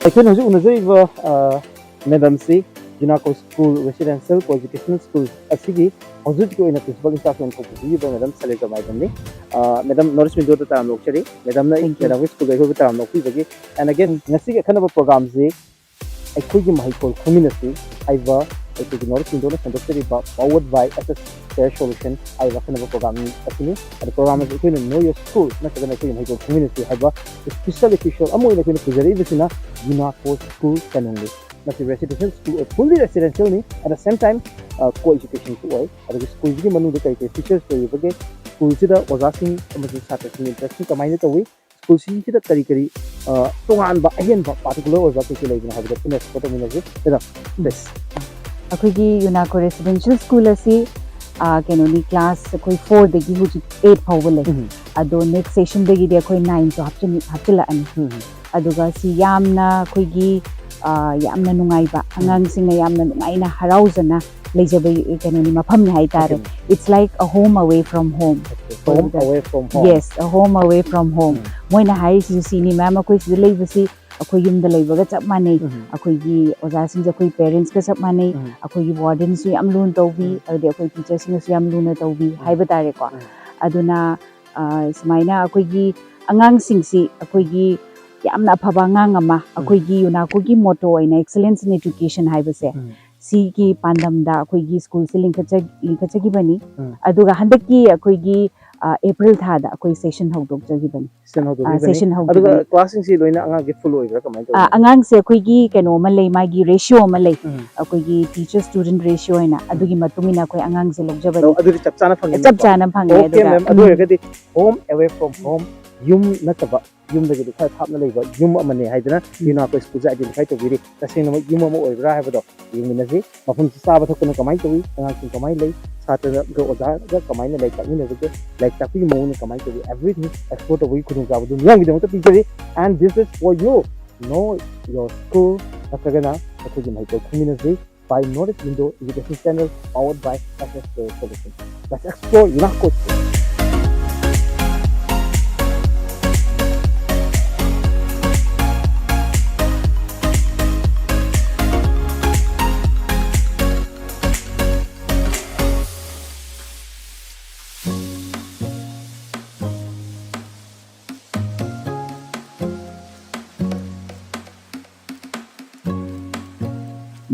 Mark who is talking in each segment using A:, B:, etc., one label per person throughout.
A: actually no unajai madam si Unacco school residential co-educational school asigi hojut ko ina principal instruction ko ji ba madam select by ni madam notice window ta tam lok chari madam na madam school ko ta tam lok pi and again ngasi ka khana program ji Eikhoigee Maheikol Khangminashi aiba Eikhoigee notice window na conducted by powered by SS fair solution aiba khana program asini the program is to know your school na ka Eikhoigee Maheikol Khangminashi aiba special official amo ina ko pujari bisina Unacco school Chanung Nasi residential school fully residential ni at the same time co-education ko ay at the school ji manu de kai teachers ko yubage school ji da wazasing amaju sata sin interesting kamai ne tawi school ji da kari kari tongan ba ahen ba particular waza ko lai na habda pina photo mina ji da this
B: akhoi Unacco residential school asi kenoni class koi 4 dagi huji 8 phawba lai ado next session dagi de koi 9 to hapchila ani aduga si yamna khoi gi yamna nungaiba angang singna yamna nungaina harauzana leijaba kenoni mafam ni haitare it's like a home away from home
A: away from home
B: yes a home away from home moina hai si sini mama koi si leibasi akoi yumda leibaga chap manei akoi gi oja sing ja koi parents ka chap manei akoi gi warden su yam lun tawbi ade akoi teachers sing su yam lun tawbi haiba tare ko aduna smaina akoi gi angang sing si akoi gi yamna phaba ngang ama akoi gi Unacco gi motto aina excellence in education haibase si ki pandam da akoi gi school se linkha gi bani aduga handak ki akoi gi April tha da akoi session hawdok gi bani session hawdok
A: aduga classing si loina anga gi full oibra kamai to
B: angang se akoi gi keno ma lei ma gi ratio ma lei akoi gi teacher student ratio aina adugi matungina akoi angang se logjabani
A: adugi chap chana phangi
B: aduga
A: aduga gadi home away from home yum nataba yum da gidi khai thapna leiba yum amane haidana Unacco school ja identify to biri tasena yum ama oibra haibado yumina ji mafum saba thokna kamai to wi angang kamai lei satra go oja ga kamai na lei takni ne like tapi mo ne kamai to everything export wi khudung ga bu yang gi to picture and this is for you know your school akagana Eikhoigee Maheikol Khangminashi by notice window education channel powered by SS Solution. Let's explore Unacco school.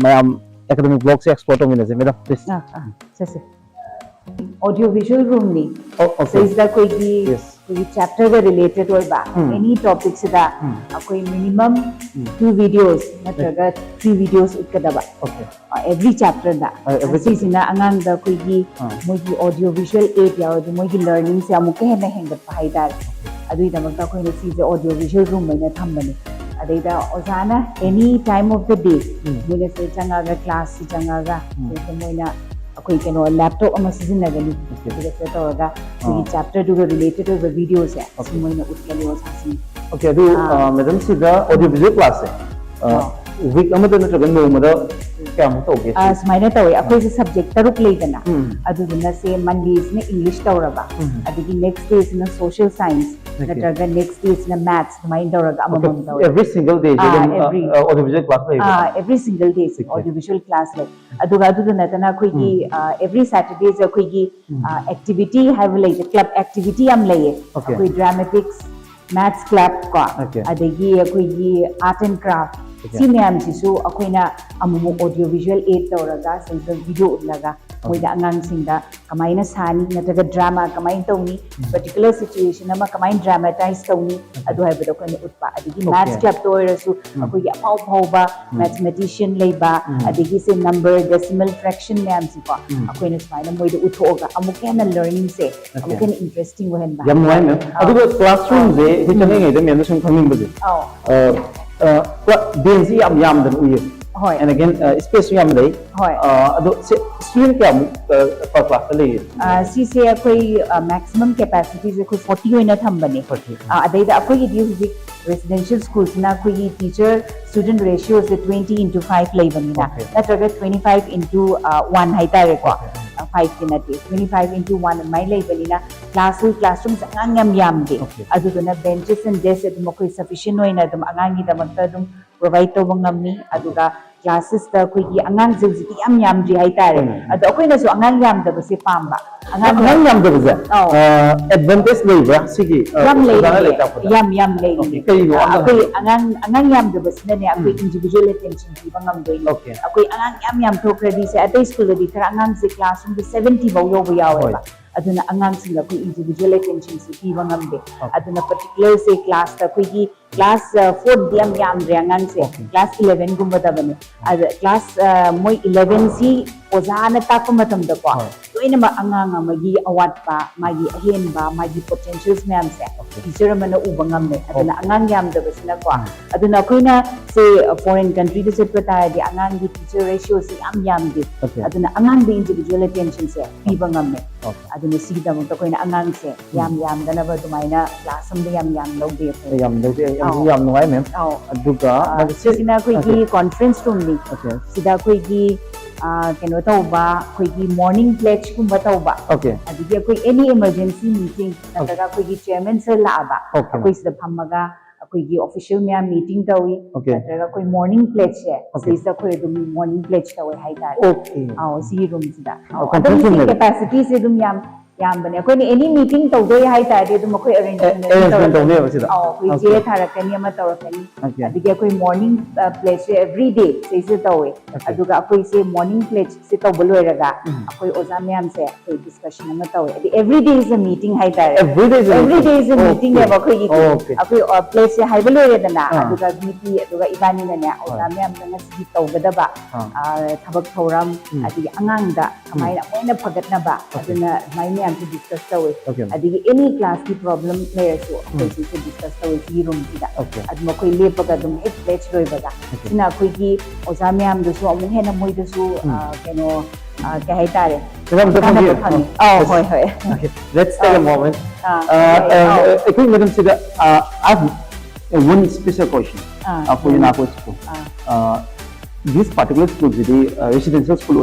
A: Ma'am, academic blog se export ho minase madam please
B: se audio visual room ni
A: okay
B: so is da koi gi
A: yes
B: koi chapter ga related oi ba any topic se da koi minimum 2 videos natraga 3 videos ikkada ba
A: okay
B: every chapter da si sina angang da koi gi moi gi audio visual aid ya odi moi gi learning se amu ke na hengat pa hai dar adui da makta koi ne si je audio visual room mai na thambani Adeda ozana any time of the day mune se changaga class si changaga se moina akoi keno laptop ama sizinagani se se toga koi chapter to related to the videos ya so moina utkali osasi
A: okay adu madam si da audio visual class hai week amada na tragan no mada kya mu to ge
B: smaina tawi akoi se subject taruk leidana adu dina se mondays ne english tawraba adigi next day is na social science natraga next day is na maths mind tawraga amamam taw
A: every single day audio visual class lai
B: every single day audio visual class lai aduga adu dina tana koi gi every saturdays koi gi activity have like club activity am lai koi dramatics maths club ko adigi koi gi art and craft si ma'am sisu akoina amumu audio visual aid tawraga sense video utlaga moida angang singda kamaina sani nataga drama kamain tawni particular situation ama kamain dramatize tawni adu haibado kone utpa adigi maths club toirasu akoi apau phauba mathematician leiba adigi se number decimal fraction ma'am si ko akoina smaina moida uthoga amukena learning se amukena interesting wahen ba
A: yam wai ma'am adu classroom je hichane ngai da ma'am sum khanging baje bench yam dan uye and again space yam dai ado student kya per class le
B: si se koi maximum capacity se koi 40 hoina thambani adai da koi gi residential schools na koi teacher student ratio is 20:5 leibani na natraga 25:1 hai tare ko 5 kinati 25:1 mai leibani na classrooms angang yam de aduna benches and desks adum koi sufficient oina adum angang gi damakta adum provide to bangamni aduga classes ta koi gi angang jing yam ji hai tare adu koi na su angang yam da base pamba
A: angang yam da base advantage lei ba sigi
B: yam lei koi angang yam da base ne koi individual attention ki bangam doi koi angang yam thokradi se atai school di kara angang se classroom de 70 baw yo yawe ba aduna angang singa koi individual attention se ki bangam de aduna particular se class ta koi gi class 4 diam yam re angang se class 11 gumba da bane class moi 11 si ozana takpa matam da ko toina ma angang amagi awat pa magi ahen ba magi potentials myam se teacher mana u bangam ne aduna angang yam da basna ko aduna koina se foreign country de set pata di angang gi teacher ratio se yam di aduna angang di individual attention se pi bangam ne aduna si da mo to koina angang se yam da na ba dumaina class am de yam lo de
A: yam no ai mem aduga
B: sina koi gi conference room ni sida koi gi keno tauba koi gi morning pledge kumba tauba adigi koi any emergency meeting nataga koi gi chairman sir la ba koi sida phammaga koi gi official mya meeting tawi nataga koi morning pledge hai sisa koi dum morning pledge tawi hai ta si room sida capacity se dum yam bane koi any meeting tawdoi hai ta de dum koi arrangement
A: tawne ba sida
B: koi je tharakani ama tawrakani adigi koi morning pledge every day sisa tawi aduga koi se morning pledge se tawboloiraga koi oza myam se koi discussion ama tawi every day is a meeting hai ta every day is a meeting ba koi gi koi pledge se hai boloiradana aduga vp aduga ibani na ne oza myam na si tawgadaba thabak thoram adigi angang da kamai na moina phagatna ba aduna mai myam to discuss tawi adigi any class ki problem layer so koi se discuss tawi si room sida aduma koi lepaga dum hit pledge roi baga sina koi gi oza myam do so amu hena moi do so keno kya hai tare hoi
A: let's take a moment Eikhoigee madam sida I have one special question for Unacco school this particular school is residential school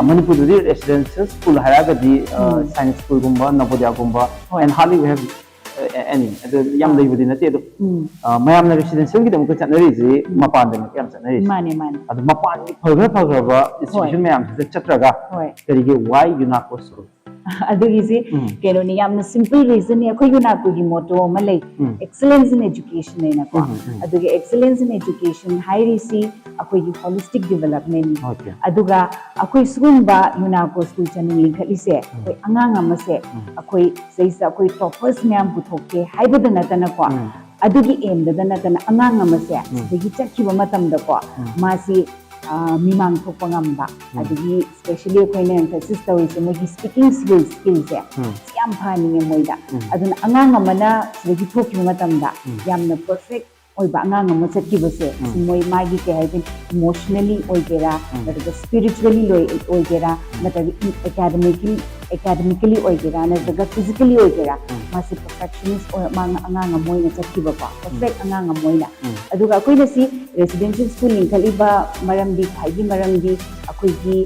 A: manipur residential school science school navodaya and hardly we have any yam leibudi nate do mayam na residential gi dam ko chanari ji mapan da yam chanari adu mapan ni phagra institution mayam se chatraga karige why Unacco school
B: adugisi keno ni yamna simple reason ni akhoi Unacco gi motto ma lei excellence in education na ko aduge excellence in education high si akhoi gi holistic development aduga akhoi sugumba Unacco school Chanung lingkhali se akhoi angang ama se akhoi seisa akhoi toppers myam puthokke haibada natana ko adugi aim da natana angang ama se digi chakhiba matam da ko masi mimang thokpa ngamba adigi especially akhoi emphasis tawi se mogi speaking skills yam phani ne moida aduna angang amana digi thokki matam da yamna perfect oiba angang ama chakki base moi magi ke hai emotionally oigera that spiritually oigera that academically oigera na daga physically oigera masi perfectionist or angang amoi na chakki ba perfect angang amoi na aduga koi na si residential school lingkhaliba maramdi haigi maramdi akoi gi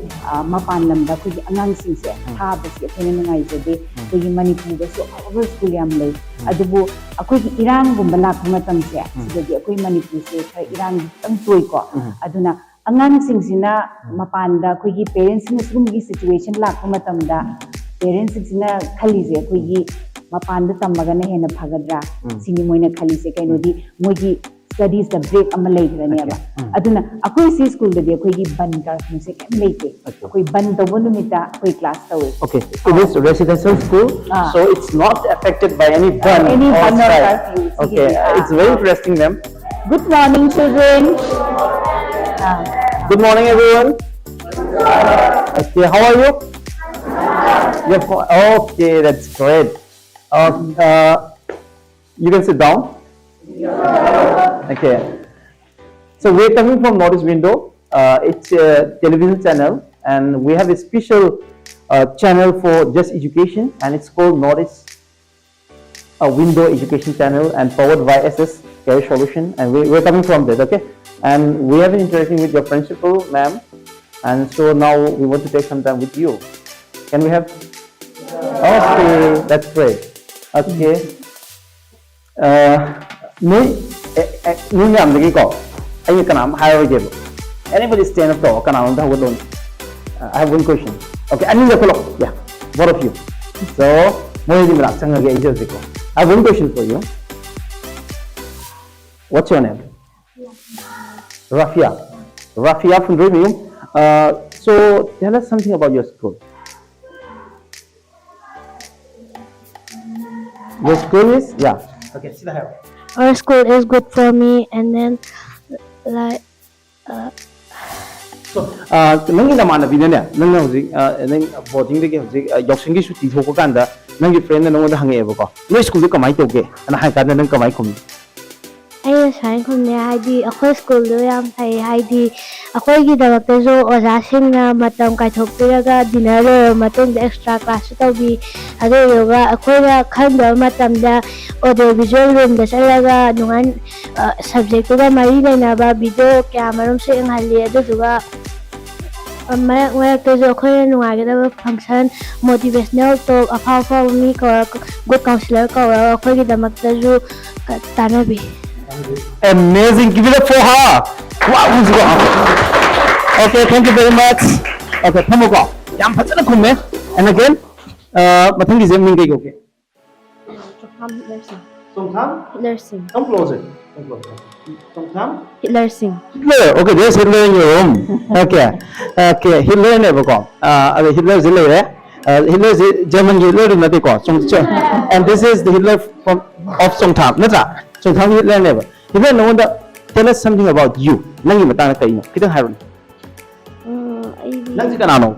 B: mapan lamba koi gi angang sing se ha basi akoi na ngai jode koi gi manipur da so our school yam lei adubu akoi gi irang gumba la kuma tam se sidagi akoi manipur se thai irang tang toi ko aduna angang sing sina mapan da koi gi parents ni sum gi situation la kuma tam da parents sina khali je koi gi mapan da tamaga na hena phagadra sini moina khali se kaino di mogi studies the break ama leigrane ba aduna akoi si school de akoi gi ban kar se kem leite akoi ban do bonu mita akoi class tawe
A: okay it is residential school so it's not affected by any ban
B: or
A: okay it's very interesting ma'am
B: good morning children
A: good morning everyone okay how are you okay that's great you can sit down okay so we're coming from Notice Window it's a television channel and we have a special channel for just education and it's called Notice Window Education Channel and powered by SS Career Solution and we're coming from this okay and we have been interacting with your principal ma'am and so now we want to take some time with you can we have Okay, that's great. Okay. Ni nyam lagi ko. Ayo kanam hire je. Anybody stand up to kanam dah wadon. I have one question. Okay, ani ya kolok. Yeah, both of you. So, mau di mana? Sangat gaya je ko. I have one question for you. What's your name? Rafia. Rafia from Remium. So, tell us something about your school. Your school is? Yeah. Okay, sit here.
C: Our school is good for me, and then like
A: So, nang ina mana bina ne? Nang hojik, nang boarding deke hojik, yoksing ki suti thoko kanda, nang ki friend na nang oda hange ebo ko. No school de kamai toge, ana hai kada nang kamai khum.
C: I sign from the ID. Ako school do yam say ID. Ako gidawagta so ojasing na matam kai thokpiraga dinner matung the extra class to be ado yoga ako ga khanda matam da audio visual room da salaga nungan subject ga mari na ba video camera se ngali ado duga mayak to jo ko nunga ga function motivational talk afa mi ko good counselor ko ako gidamakta jo tanabi.
A: Amazing! Give it up for her! Wow! Okay, thank you very much. Okay, come on. Yam patana kumme. And again, matang gizem mingai okay. Sometham?
C: Nursing.
A: Come closer. Sometham?
C: Nursing.
A: Hitler. Okay, there's Hitler in your room. Okay. Okay, Hitler never go. Hitler is Hitler. Hitler is German Hitler in the ko. And this is the Hitler from of Songtham. Nata. Songtham Hitler never. Hitler no wonder. Tell us something about you. Nangi matana kayo. Kita haron. Nangi ka nano.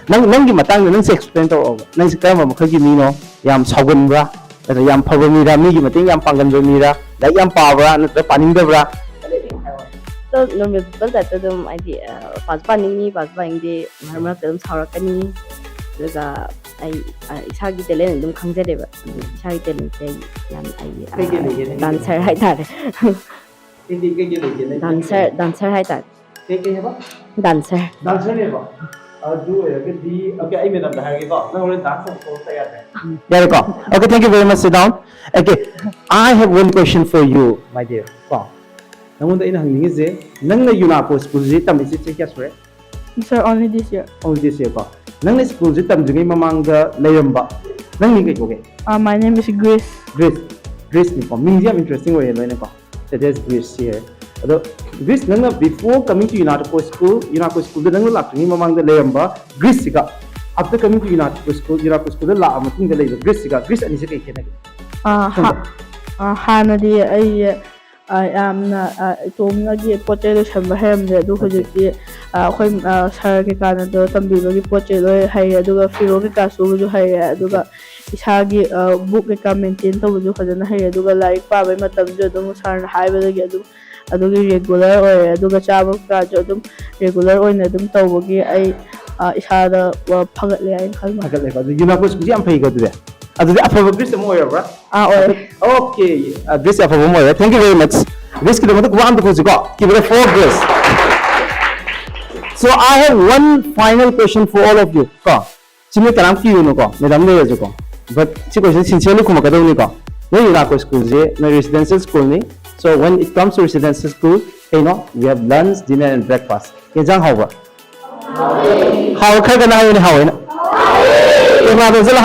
A: Nangi matang nang se explain to nang se kaya mo khagi mino yam sagun bra ata yam phaba mi ra mi gi mating yam pangan mi ra da yam pa bra na paning da bra
D: तो normal people that तो ID पास पानिंग पास पानिंग दे मारमरा तो सावरकनी लगा आई इसागी talent दम खंगजेरेबा इसागी talent से याम आई dancer हाय तारे dancer हाय तारे
A: के हेबा डांसर हेबा do okay I madam da hage ko nang ore dance ko tayar hai there you go okay thank you very much sit down okay I have one question for you my dear ko nang ina hangning je nang na Unacco school je tam ise che kya sure
E: Sir, only this year.
A: only this year ko nang na school je tam jingai mamang da layamba nang ni kai ko ge
E: My name is Grace.
A: Grace ni ko means am interesting way lo ne ko that is Grace here Greece nang before coming to Unacco school the nang la tuni mamang da layamba Greece siga after coming to Unacco school da la amating da lay Greece siga Greece ani se kai khena
E: Hanadi I am Tomnagi Potelo Shambahem, the Duhudi, Sir Canada, Tambi, Potelo, Haya, Duga, Filoka, Sulu, Haya, Duga, Ishagi, book recommending to Duka, Haya, Duga, like Papa, Matam, San Highway, Adugi regular or Duga Chavo, Jodum, regular or Nedum Tobogi, I had a Pagatli and Kalma.
A: Unacco school am pay go to there adu afa Greece mo yara okay Greece afa mo yara thank you very much Greece kilo matak one to go give it 4 Greece so I have one final question for all of you ko chimi karam ki no ko madam ne jo ko but chi question sincerely ko makadaw ni ko no Unacco school je no residential school ni so when it comes to residential school you know we have lunch dinner and breakfast ke jang hawa how kha ga na ni hawa na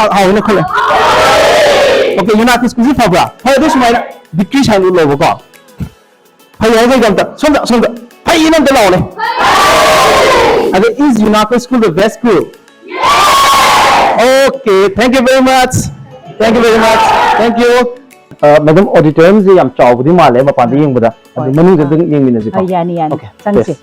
A: how na khole okay Unacco school ji fabra hay this mai dikki sang lo ko hay ay ga gamta sonda hay inam da law le ade is Unacco school the best school okay thank you very much thank you madam auditorium ji yam chaw budi male ma pan yeng bada adu manu je ding yeng min ji ko
B: yani
A: okay
B: changse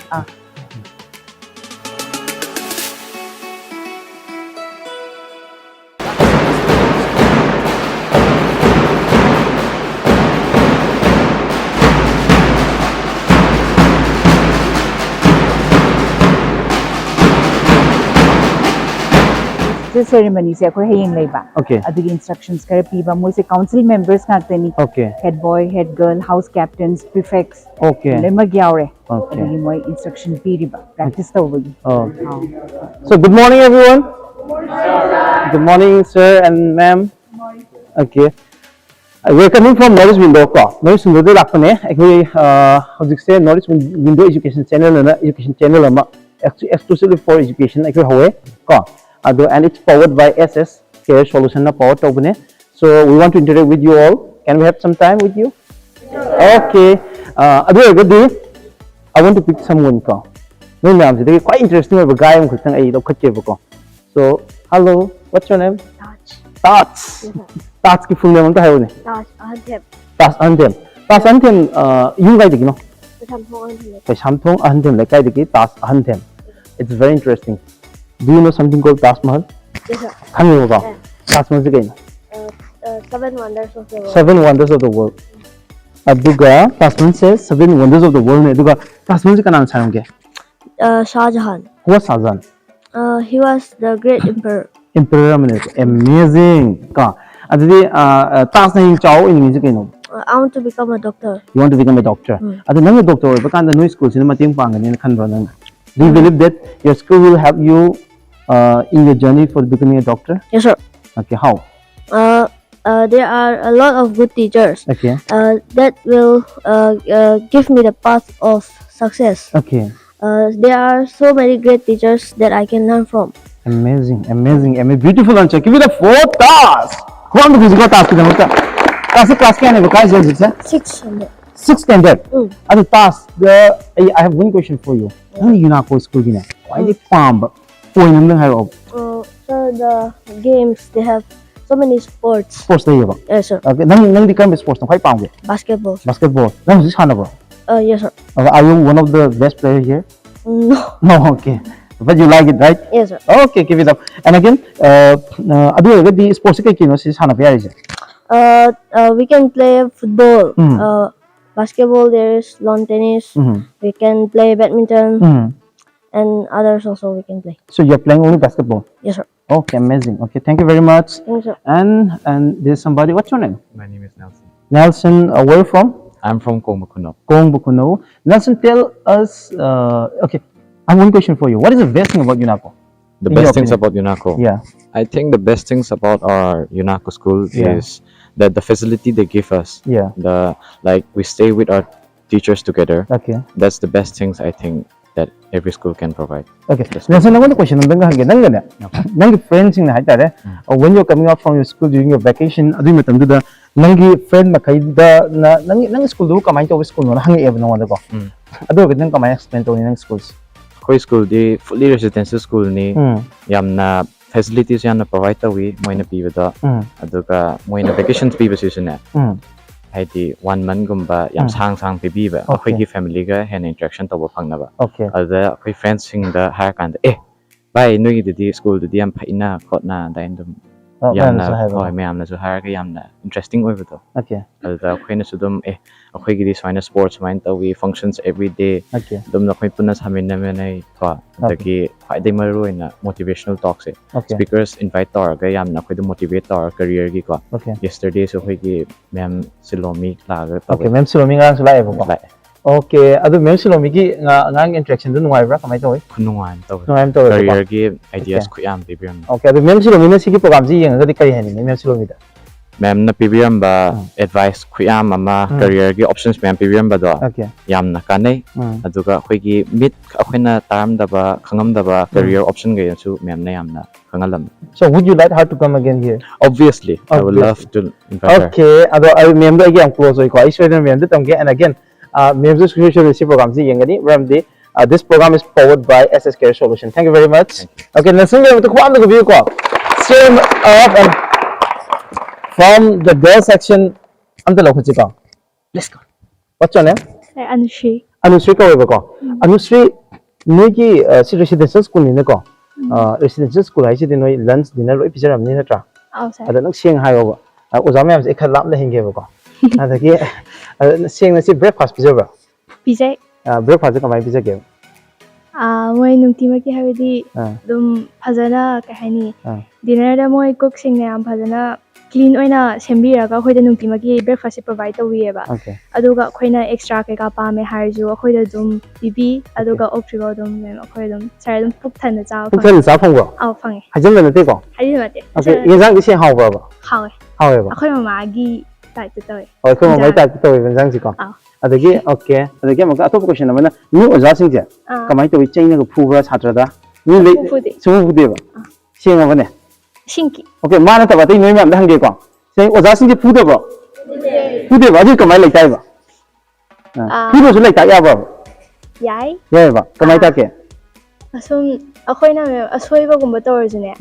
B: This ceremony se akoi hayeng leiba.
A: Okay.
B: Adugi instructions kara piba moi se council members ngaktani.
A: Okay.
B: Head boy, head girl, house captains, prefects.
A: Okay.
B: Lema gyaure.
A: Okay.
B: Adugi moi instruction piriba. Practice tawagi.
A: Oh. So good morning everyone. Good morning sir and ma'am. Okay. We're coming from Norris Window ko. Norris Window de lakpane. Ekoi hojik se Norris Window Education Channel na education channel ama exclusively for education ekoi howe ko. And it's powered by SS Care Solution na power tobne. So we want to interact with you all. Can we have some time with you? Okay. I want to pick someone ko. No ma'am, it's quite interesting of a guy am khutang ai lo khache ko. So hello, what's your name? Tots. Tots ki full name ta hayo ne. Tots Antem. Tots Antem yung gai digi no. Samthong Antem le kai digi Tots Antem. It's very interesting. Do you know something called Taj Mahal?
C: Yes, sir.
A: Come here, Taj Mahal is
C: 7 wonders of the world.
A: 7 wonders of the world. Aduga Taj Mahal says 7 wonders of the world. Aduga Taj Mahal is kanang sange.
C: Shah Jahan.
A: Who was Shah Jahan?
C: He was the great emperor.
A: Emperor. Amazing. Ka. Adudi Taj na yung chao in music no.
C: I want to become a doctor.
A: You want to become a doctor. Adu nang doctor ba kan no school sino mating pangan ni khan ro nang. Do you believe that your school will help you in your journey for becoming a doctor?
C: Yes, sir.
A: Okay, how?
C: There are a lot of good teachers.
A: Okay.
C: That will give me the path of success.
A: Okay.
C: There are so many great teachers that I can learn from.
A: Amazing, amazing, amazing. Beautiful answer. Give me the 4 stars. Who am the physical task? Class can have a class,
C: 600.
A: 6th standard. As a task, I have one question for you. How you not go school? Why the farm?
C: So the games, they have so many sports.
A: Sports day ba?
C: Yes, sir.
A: Okay, nang di kam sports na kay pang
C: Basketball.
A: Basketball. Nang si sana ba?
C: Yes, sir.
A: Okay, are you one of the best players here?
C: No.
A: No, okay. But you like it, right?
C: Yes, sir.
A: Okay, keep it up. And again, adu the sports kay kino si sana pa yari.
C: We can play football. Basketball, there's lawn tennis. We can play badminton. And others also we can play.
A: So you're playing only basketball?
C: Yes, sir.
A: Okay, amazing. Okay, thank you very much.
C: Thank you, sir.
A: And there's somebody. What's your name?
F: My name is Nelson.
A: Nelson, where are you from?
F: I'm from Kongbukuno.
A: Kongbukuno. Nelson, tell us. Okay, I have one question for you. What is the best thing about Unacco?
F: The
A: In your
F: best things
A: opinion?
F: about Unacco.
A: Yeah.
F: I think the best things about our Unacco school is that the facility they give us.
A: Yeah.
F: Like we stay with our teachers together.
A: Okay.
F: That's the best things I think that every school can provide.
A: Okay. Nelson, I want to question. Nang friends in the when you're coming out from your school during your vacation, adu matam du da nangi friend makai da nang school du kamai to school no hang eb no wala ko. Adu ga nang kamai explain to nang schools.
F: Koi school di fully residential school ni yamna facilities yamna provide tawi moina pibada aduga moina vacations pibasisu na. Haiti 1 month gumba yam sang pibiba akhoi family ga hen interaction to phangnaba.
A: Okay.
F: Ada akhoi friends sing da har kan bye noi di school di yam phaina khotna da indum yamna hoi me amna su har ga yamna interesting oi buto.
A: Okay.
F: Ada akhoi na sudum akhoi gi di soina sports mind tawi functions every day.
A: Okay.
F: Dum na khoi punna samin na me nai twa dagi faide maru ina motivational talks
A: Okay.
F: speakers invite tor ga yamna khoi du motivate tor career gi ko.
A: Okay.
F: Yesterday so khoi gi ma'am Silomi la ga
A: Okay, ma'am Silomi nga sula ebo ko. Okay, adu ma'am Silomi gi ngang interaction du nuai bra kamai to
F: khunungan taw
A: nuai to
F: career gi ideas khuyam bibiam
A: Okay, adu ma'am Silomi na sigi program ji yang ga di kari hani ma'am Silomi da.
F: ma'am na bibiam ba advice khuyam ama career gi options ma'am bibiam ba do
A: Okay.
F: yam na kanai aduga khoi gi mid akhina taram da ba khangam da ba career option ga su ma'am na yam na khangalam.
A: So would you like her to come again here?
F: Obviously I would love to invite her.
A: Okay, ado ma'am da gi am close oi ko. I swear ma'am da tam ge and again ma'am just social program ji yang gani ram di this program is powered by SS Care Solution. Thank you very much. Okay, let's sing to kwam da view ko. Same up and from the girl section anta lo khuchi ko. Let's go. What's your name?
C: Anushri.
A: Anusri ko ko. Anusri ni ki residential school ni ko. Residential school hai si din noi lunch dinner lo episode am ni na tra.
C: Outside.
A: Ada nak siang hai ba. Ozam yam se khalam la hinge ba ko. Ada ki siang na si breakfast pizza ba.
C: Pizza.
A: Breakfast ka mai pizza ke.
C: Moi nungtimaki habidi dum phajana ka haini dinner da moi cook sing ne am phajana clean oina sembiraga khoida nungtimaki breakfast provide tawieba aduga khoina extra ke ka pa me harju khoida dum bibi aduga optrigo dum me khoi dum sar dum puk thana cha
A: puk thana cha phangwa
C: aw phange
A: hajam na te ko
C: hajam na te
A: okay yenzang di se haw ba
C: hawe
A: ba
C: khoi mama gi tai te tawi
A: oi khoi mama tai te tawi yenzang ji ko adagi okay adagi maka atop question amana ni oja sing je kamai tawi chaina ko phuba chhatra da ni le su fude ba singa bane
C: sinki
A: okay mana ta ba tai noi mam da hangge ko sei oja sing je phude ba fude ba ji kamai lai tai ba phudo su lai ta ya ba
C: yai
A: ba kamai ta ke
C: asum akoina me asoiba gumba tawrjune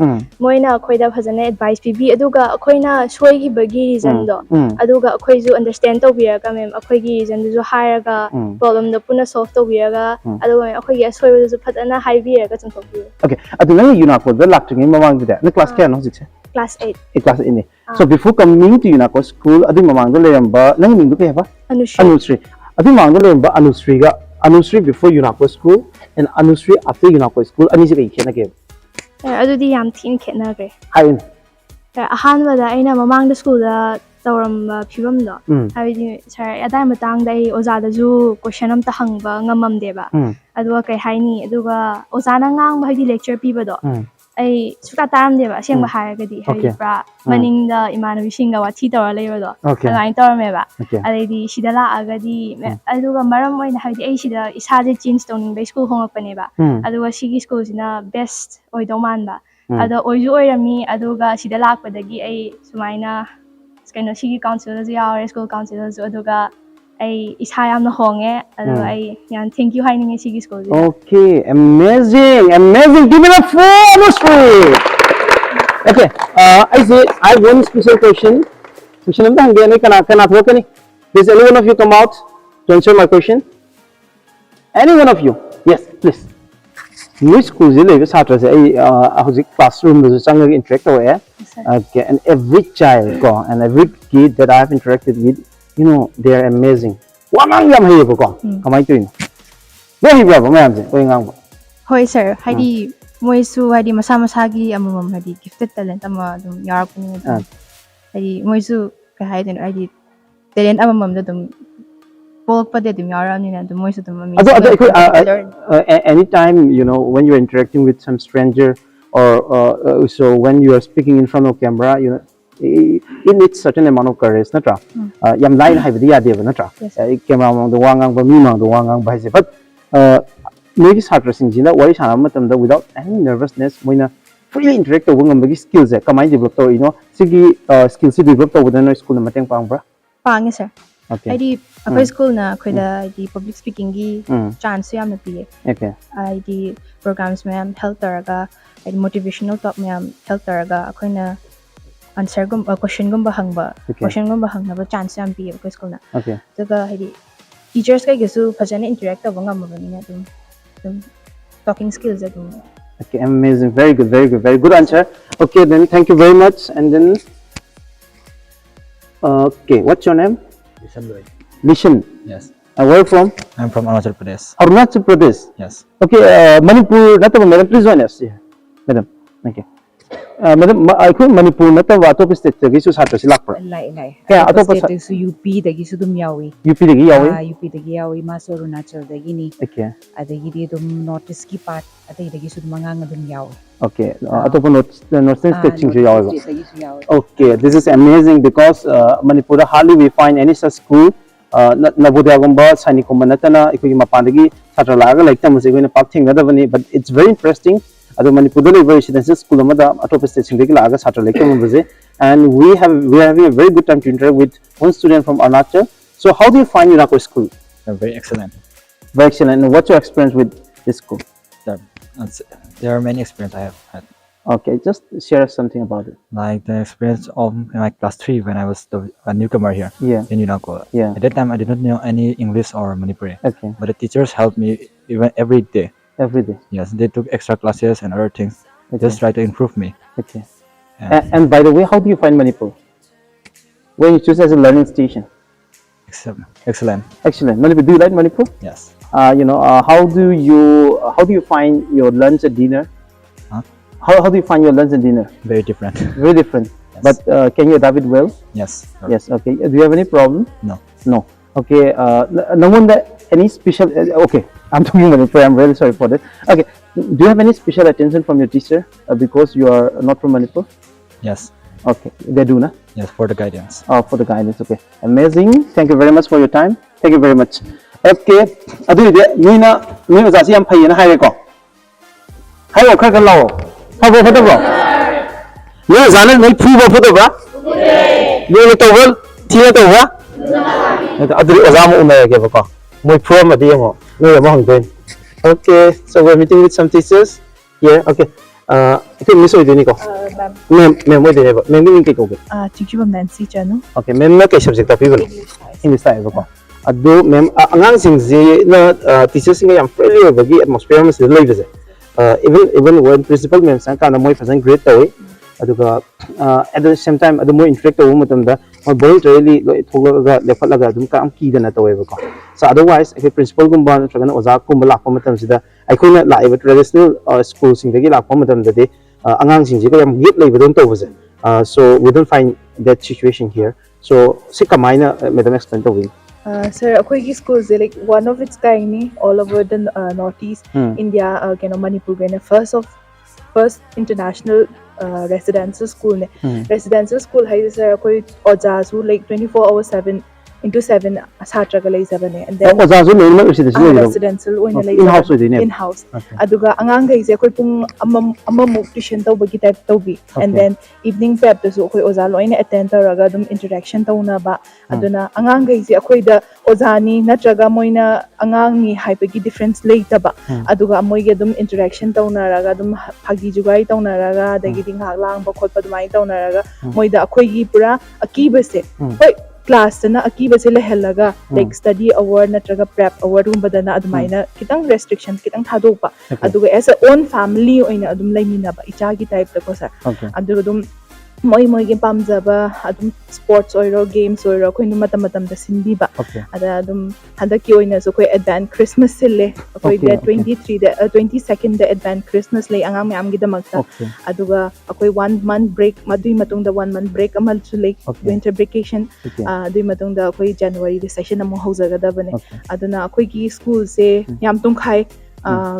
C: moina akoida phajane advice pibi aduga akoina soi gi bagi reason do aduga akoiju understand to biraga mem akoigi reason du hairaga problem do puna solve to biraga aduga akoigi asoiba du phajana haibiraga chungthokbi
A: okay adu nang Unacco da laktingi mamang da na class ka no jikse
C: class 8
A: class 8 so before coming to Unacco school adu mamang da leramba nang mindu ke ba Anusri adu mamang da leramba Anusri before Unacco school and Anusri after Unacco school ani se kai khena ke
C: adudi yam thin khena gre
A: hain
C: ahan wada aina mamang da school da tawram phibam do habi sir adai matang dai oza da ju question am ta hangba ngamam deba aduga kai haini aduga oza na ngang ba di lecture piba do ai suka taram deba aseng ba haragadi habi pra maning da imanawi singa wathi tawra leiba do alain tawrame ba alai sida la agadi aduga maram oina habi ai sida isa je change tawning ba school hongakpane ba aduga sigi school sina best oido man ba ado oiju oirami aduga sida lakpadagi ai sumaina kaino sigi council ju yaure school council ju aduga ai isa yamna honge aduga ai yan thank you haining sigi school ju
A: okay amazing give it up for Anusri okay I say I have one special question am hangge ni kana thokani please any one of you come out to answer my question any one of you yes please New school je lebe satra se ai hojik classroom de chang interact hoye okay and every child ko and every kid that I have interacted with you know they are amazing wamang yam haye ko kamai tuin go hi ba ma yam je oi ngang ba
G: hoi sir haidi moi su haidi masa gi amamam haidi gifted talent ama dum yarak ni haidi moi su ka haidi haidi talent amamam dum
A: anytime you know when you're interacting with some stranger or so when you are speaking in front of camera you know it needs certain amount of courage natra yam line haibdi ya deba natra camera mang do wangang ba mi mang do wangang ba se but maybe satra sing jina wari sana matam da without any nervousness moina freely interact to ngam bagi skills e kamai develop to you know sigi skills develop to within school na mateng pang bra
G: pang sir okay ID akoy school na akoy da ID public speaking gi chance yam na piye
A: okay
G: ID programs में हम health तरागा ID motivational talk में हम health तरागा akoy na answer gum question gum bahang na ba chance yam piye akoy school na
A: okay
G: daga ID teachers kay gesu phajana interact ta ngam ba ni na dum talking skills adum
A: okay amazing very good answer okay then thank you very much and then okay what's your name Lishan.
H: Yes.
A: Where from?
H: I'm from Arunachal Pradesh.
A: Arunachal Pradesh.
H: Yes.
A: Okay. Manipur. Nataba, madam, please join us. Yeah. Madam. Thank you. Madam, I think Manipur nataba atop state dagi su satra silak pra.
I: Lai.
A: Kaya atop
I: state su UP dagi su dum yawi.
A: UP dagi yawi.
I: UP dagi yawi maso Arunachal dagi ni.
A: Okay.
I: Adagi di dum notice ki part adagi dagi su mangang dum yawi.
A: Okay. Atop northern state ching su yawi.
I: Okay.
A: This is amazing because Manipur hardly we find any such school. Navodaya gumba sani ko manatana ikoi mapandagi satra laga like tam se goina pak thinga da bani but it's very interesting adu Manipur da residential school ma da atop station degi laga satra like tam baje and we are having a very good time to interact with one student from Arunachal. So how do you find Unacco school?
H: Very excellent.
A: Very excellent. And what's your experience with this school?
H: There are many experiences I have had.
A: Okay, just share something about it.
H: Like the experience of my class 3 when I was a newcomer here in Unacco.
A: Yeah.
H: At that time, I did not know any English or Manipuri.
A: Okay.
H: But the teachers helped me even every day.
A: Every day.
H: Yes, they took extra classes and other things. Just try to improve me.
A: Okay. And by the way, how do you find Manipur? When you choose as a learning station?
H: Excellent.
A: Excellent. Manipur, do you like Manipur?
H: Yes.
A: How do you find your lunch and dinner?
H: Huh?
A: How do you find your lunch and dinner?
H: Very different.
A: Very different.
H: Yes.
A: But can you adapt it well?
H: Yes.
A: Yes. Okay. Do you have any problem?
H: No.
A: No. Okay. No one that any special. Okay. I'm talking Manipur. I'm really sorry for that. Okay. Do you have any special attention from your teacher because you are not from Manipur?
H: Yes.
A: Okay. They do, na?
H: Yes, for the guidance.
A: Oh, for the guidance. Okay. Amazing. Thank you very much for your time. Thank you very much. Okay. Adu Nina Zasi am pay na hai ko. Hai ko khar kan lao. Ha bo photo bro. Ye zana mai phu bo photo ba? Ye to bol ti to ba? Adu exam una ke ba ko. Moi phu ma di mo. No mo hang den. Okay. So we're meeting with some teachers. Yeah, okay. Okay, Miss Oidini ko. Ma'am Oidini ba? Ma'am ni ko.
E: Teacher Nancy Chanung.
A: Okay, ma'am na kay subject topic ba? English tayo ba ko? Ado ma'am angang singzi na teachers nga yung friendly bagi atmosphere mas lay base. Even when principal ma'am sang kana mo present grade tawi. Ado ka at the same time ado mo interact tawo mo tanda mo voluntarily thoglaga lefalaga dum ka am ki na tawi ba ko. So otherwise if principal gumba na traga na oza ko malakpa matam sida aikoina laiba traditional school singdagi lakpa matam dadi angang singji ko yam git laiba don tawbase. So we don't find that situation here. So si kamaina madam explain to we.
E: Sir, Eikhoigee school is like one of its kind all over the northeast India. Manipur first international residential school. Residential school hai sir koi ojasu like 24/7 into 7 satra galai sabane and then residential in house aduga angang gai je koi pung amamuk tuition tawbagi type tawbi and then evening prep to so koi oja loina attend taraga dum interaction tawna ba aduna angang gai je koi da ojani natraga moina angang ni haibagi difference later ba aduga moige dum interaction tawna raga dum phagi jugai tawna raga dagi ding hak lang ba khot pa dumai tawna raga moida koi gi pura akiba se koi class na akiba sila helaga like study award natraga prep award badana adumaina kitang restriction kitang thadopa aduga as a own family oina adum laimina ba ichagi type ta ko sir aduga dum moi gi pamjaba adum sports oiro games oiro koi matam da sindi ba ada adum hadaki oina so koi advance christmas sile koi the 22nd the advance christmas lay angang myam gi damakta aduga koi 1 month break madui matung da 1 month break amal su like winter vacation dui matung da koi january the session amo hauzaga da bane aduna koi gi school se yam tung khai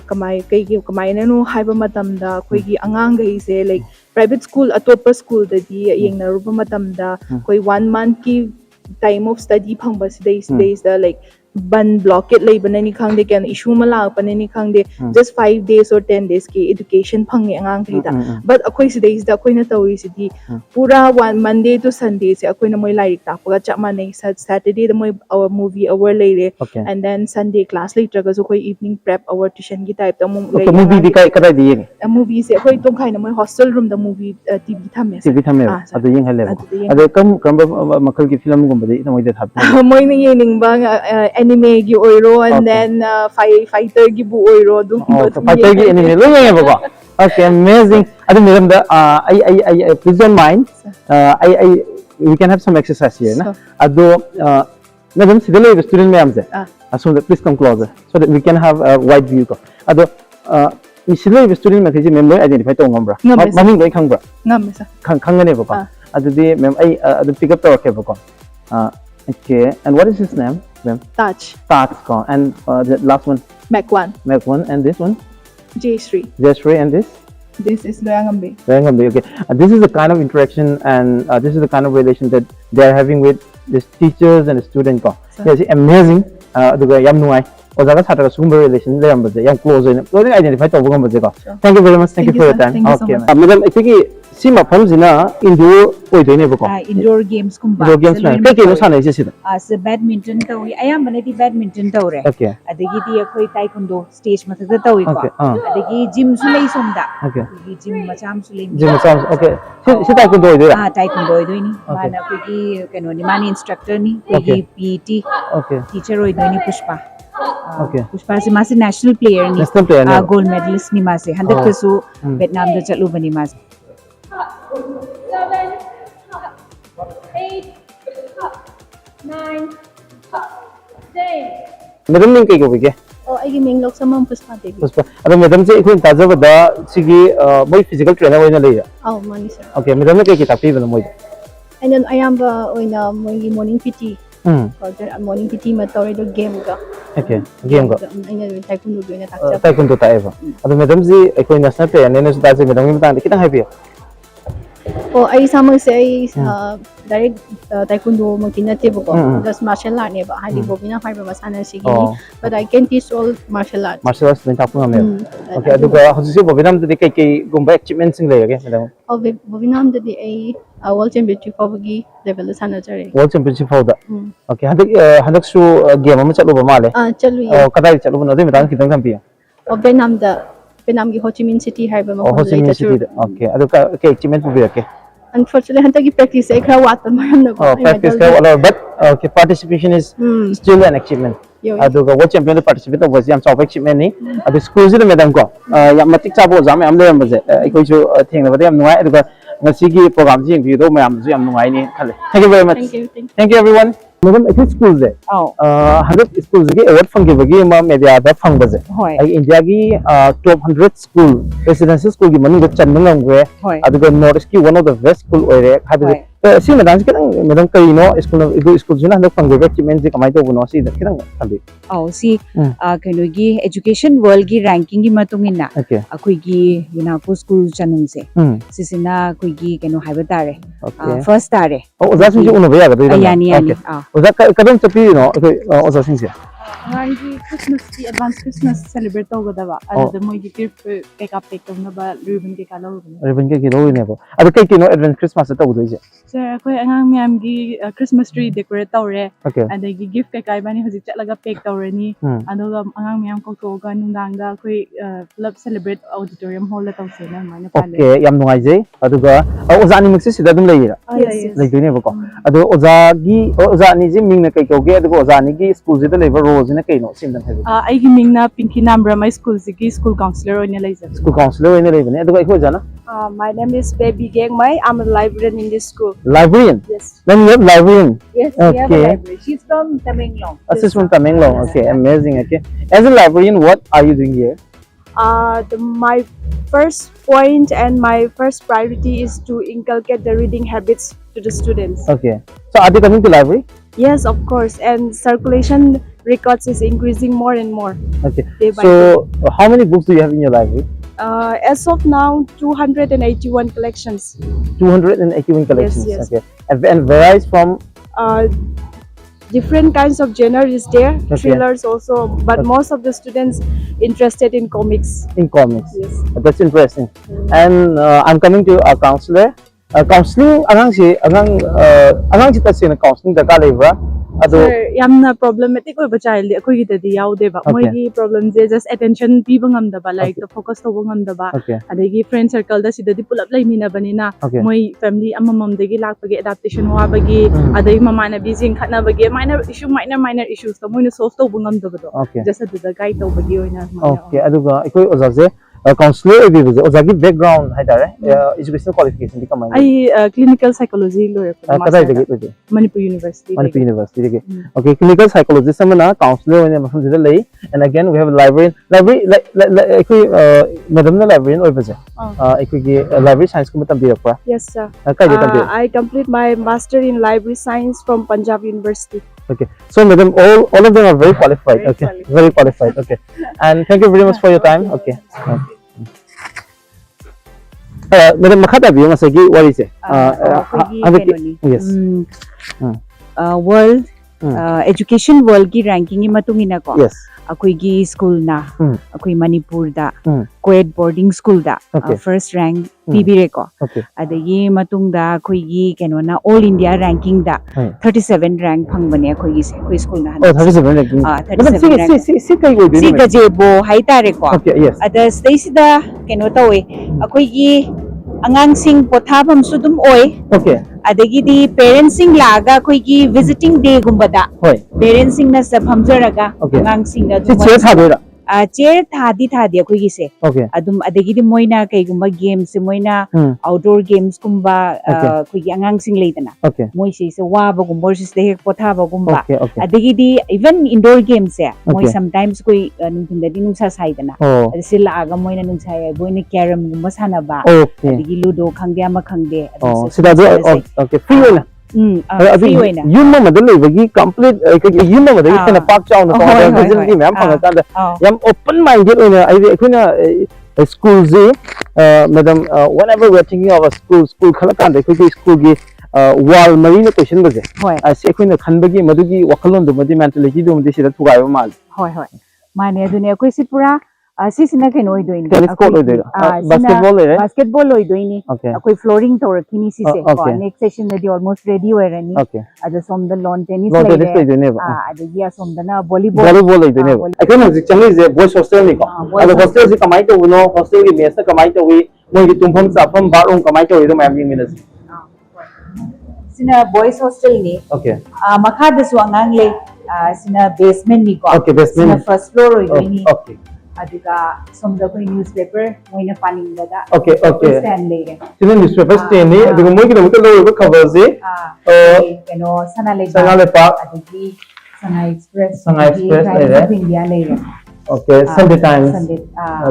E: kamai no haiba matam da koi gi angang gai se like private school atopa school da di yengna rupa matam da koi 1 month ki time of study phangba days da like ban blockade labor ni khangde kan issue mala panani khangde just 5 days or 10 days ki education phangi angang thida but akoi days da akoi na tawi sidi pura one monday to sunday se akoi na moi like tapaga chama nei saturday da moi our movie hour leire and then sunday class later ga so koi evening prep our tuition gi type da
A: movie di kai kada di yeng
E: movie se akoi tong khai na moi hostel room da movie tv thamme
A: adu yeng hale adu kam makal ki film gum badi moi de thap
E: moi na yening ba anime gi oiro and then fighter gi bu oiro dum
A: fighter gi anime lo yang ba ko okay amazing adu madam da I please don't mind we can have some exercise here na adu madam sidale student me amse so please come closer so that we can have a wide view ko adu sidale student me kiji member identify to ngombra mami goi khangbra
E: ngam sa
A: khangane ba ko adu di mem adu pick up to ke ba ko okay and what is his name ma'am
E: Taj
A: ko and the last one
E: Mac one
A: and this one
E: Jayashree
A: and
E: this is Loyangambe
A: okay this is the kind of interaction and this is the kind of relation that they are having with the teachers and the student ko yes amazing aduga yam nuai ojaga chatra sumber relation le ambaje yam close identify to bugam baje ko thank you very much thank you for your time okay madam ikiki sima phamjina indoor oidone ba ko
I: indoor games kumba
A: indoor games na ke no sanai se sida
I: as badminton tawi ayam banati badminton tawre
A: okay
I: adagi di akoi taekwondo stage matha tawi ko adagi gym su lei somda
A: okay
I: gym macham su lei
A: gym macham okay si taekwondo oidoi
I: taekwondo oidoi ni mana koi gi keno ni mani instructor ni koi gi PT
A: okay
I: teacher oidoi ni Pushpa
A: okay
I: Pushpa si masi national player ni gold medalist ni masi handak su Vietnam da chalu bani masi
J: 7 8 9
A: Madam ning kai ko bige.
G: Oh, I ming lok samam puspa devi.
A: Puspa. Ado madam se ikun taja bada sigi moi physical trainer oina leya.
G: Oh, money sir.
A: Okay, madam ne kai ki tapi bana moi.
G: And then I am oina morning PT. Morning PT ma tawre do game ka.
A: Okay, game ka.
G: Aina taekwondo do na takcha.
A: Taekwondo ta eva. Ado madam ji ikun national player ne su taja madam ni matang kitang happy.
G: Oh, I samang se I direct taekwondo makina tebo ko. That's martial art ne ba. Hali bobina fiber masana sigini. But I can teach all martial arts.
A: Martial arts din tapu ngam. Okay, ado ka hosi bobinam de kai gumba achievement sing leya ke madam.
G: Oh, bobinam de I world championship pabagi level sana chare.
A: World championship hoda. Okay, hadak su game ma chalu ba male.
G: Chalu.
A: Oh, kadai chalu ba no de matang kitang kampi.
G: Oh, Vietnam ki Ho Chi Minh City hai ba ma
A: Ho Chi Minh City. Okay, ado ka achievement bu ke.
G: Unfortunately, hanta ki practice ek kha wat maram na ko.
A: Practice ka wala but okay, participation is still an achievement. Ado ka world champion participate was yam top achievement ni. Ado school se madam ko yam matik cha bo jam am le am je. Ikoi chu theng na ba yam nuai ado ka ngasi ki program ji vi do mayam ju yam nuai ni khale. Thank you very much. Thank you everyone. Madam ek school je. Hadak school je award phang ge bagi ma media da phang ba je. Ai India gi top 100 school residential school gi manu ga chan ngam ge. Ado ka north ki one of the best school oire habi si madam madam kai no school juna hadak phang ge achievement je kamai to buno si da kitang kambi.
I: Si kano gi education world gi ranking gi matungin na akoi gi Unacco school Chanung se sisina akoi gi kano haiba tare first tare.
A: Oh, oza sing uno ba ya ga
I: yani
A: oza kadam chapi no oza sing se
E: Angi Christmas ki advance Christmas celebrate toga da ba ada moi gi gift pick up pick na ba ribbon ke kalo
A: ribbon ke lo ne ko ada kai no advance Christmas ta bu je
E: sir koi angang myam gi Christmas tree decorate tawre ada gi gift ke kai bani haji chatlaga pick tawre ni aduga angang myam ko to ga nungdang da koi club celebrate auditorium hall la tawse na mana pale
A: okay yam nungai je aduga oza ni mix sida dum leira lai dune ba ko adu oza ni ji ming na kai ko ge aduga oza ni gi school je da lever rose na kai no sim dan hai
E: ai gi ming na pinky number my school gi school counselor oina lai ja
A: school counselor oina lai bane aduga ikho jana
J: My name is Baby Gang Mai. I'm a librarian in this school.
A: Librarian?
J: Yes.
A: Then you have librarian?
J: Yes, we have a librarian. She's from Tamenglong.
A: She's from Tamenglong. Okay, amazing. Okay. As a librarian, what are you doing here?
J: My first point and my first priority is to inculcate the reading habits to the students.
A: Okay. So are they coming to library?
J: Yes, of course. And circulation records is increasing more and more.
A: Okay. So how many books do you have in your library?
J: As of now, 281 collections.
A: 281 collections.
J: Yes.
A: Okay. And varies from
J: different kinds of genre is there. Thrillers also, but most of the students interested in comics.
A: In comics.
J: Yes.
A: That's interesting. And I'm coming to a counselor. Counseling angang si ta sina counseling da ka lebra.
E: Sir, yamna problematic oi ba child akoi gi tadi yaude ba moi gi problem je just attention pi bangam da ba like the focus to bangam da ba adagi friend circle da sidadi pulap lai mina banina moi family amamam dagi lak bagi adaptation wa bagi adai mama na busy khatna bagi minor issues to moi na solve to bangam da ba do just the guide to bagi oina
A: okay aduga ikoi ojaje counselor ebi buje ojagi background hai tare educational qualification di kamai
E: ai clinical psychology lawyer
A: kadai dagi buje
E: Manipur University dagi
A: okay clinical psychologist samana counselor ne mafam jida lei and again we have a librarian ikoi madam na librarian oi buje ikoi gi library science ko matam birakwa
J: Yes sir. I complete my master in library science from Punjab University.
A: Okay, so madam, all of them are very qualified. Very qualified. Okay, and thank you very much for your time. Okay. Madam, makata biyo masagi what is it? Yes.
I: World education world ki ranking gi matungina ko.
A: Yes.
I: Akoi gi school na akoi Manipur da co-ed boarding school da first rank pibire ko adagi matung da akoi gi keno na all India ranking da 37 rank phangbane akoi gi akoi school na
A: 37 ranking
I: 37 rank
A: si kai go
I: si gajebo hai tare ko
A: yes
I: ada stage da keno tawe akoi gi angang sing pothabam sudum oi adagi di parents sing laga koi gi visiting day gumbada parents sing na sab hamjaraga angang sing da chair thadi akhoi se
A: Okay.
I: adum adagidi moina kaigumba games moina outdoor games kumba khoi angang sing leidana
A: Okay.
I: moi se waba gumba se hek potha ba gumba
A: Okay. Okay.
I: adagidi even indoor games se moi
A: Okay.
I: sometimes koi nungthingda di nungsa saidana
A: Oh.
I: sila aga moina nungsa ya boina carom gumba sanaba
A: Okay.
I: adagi ludo khangde ama khangde
A: Oh, sida do okay. Free wala.
I: free wala.
A: Yum ma madal lebagi complete yum ma madal kana park chaw na ka facility ma'am phang ka yam open minded oina ai ekhuna school ze madam whenever we are thinking of a school khala kan de khoi school gi wall marina question baje as ekhuna khanbagi madugi wakalon do madi mentality do madi sida thugai ma mal
I: hoi mane adune koi si pura sisina keno oidoini
A: tennis court oidoi basketball
I: oidoini akoi flooring torakini sise next session dadi almost ready oirani ada somda lawn tennis
A: oidoi
I: adagi asomdana volleyball
A: oidoi akona hojik changi je boys hostel ni ko ada hostel si kamai to no hostel gi mess na kamai to wi moi gi tumpham chapam bathroom kamai to do mayam ying minus
I: sina boys hostel ni makha da su angang le sina basement ni ko sina first floor oidoi
A: okay
I: aduga somda koi newspaper moina paninga da stand le
A: sina newspaper stand ni aduga moi gi do to lo cover je
I: keno sanale
A: pa
I: adugi Sana Express
A: India
I: le
A: okay Sunday Times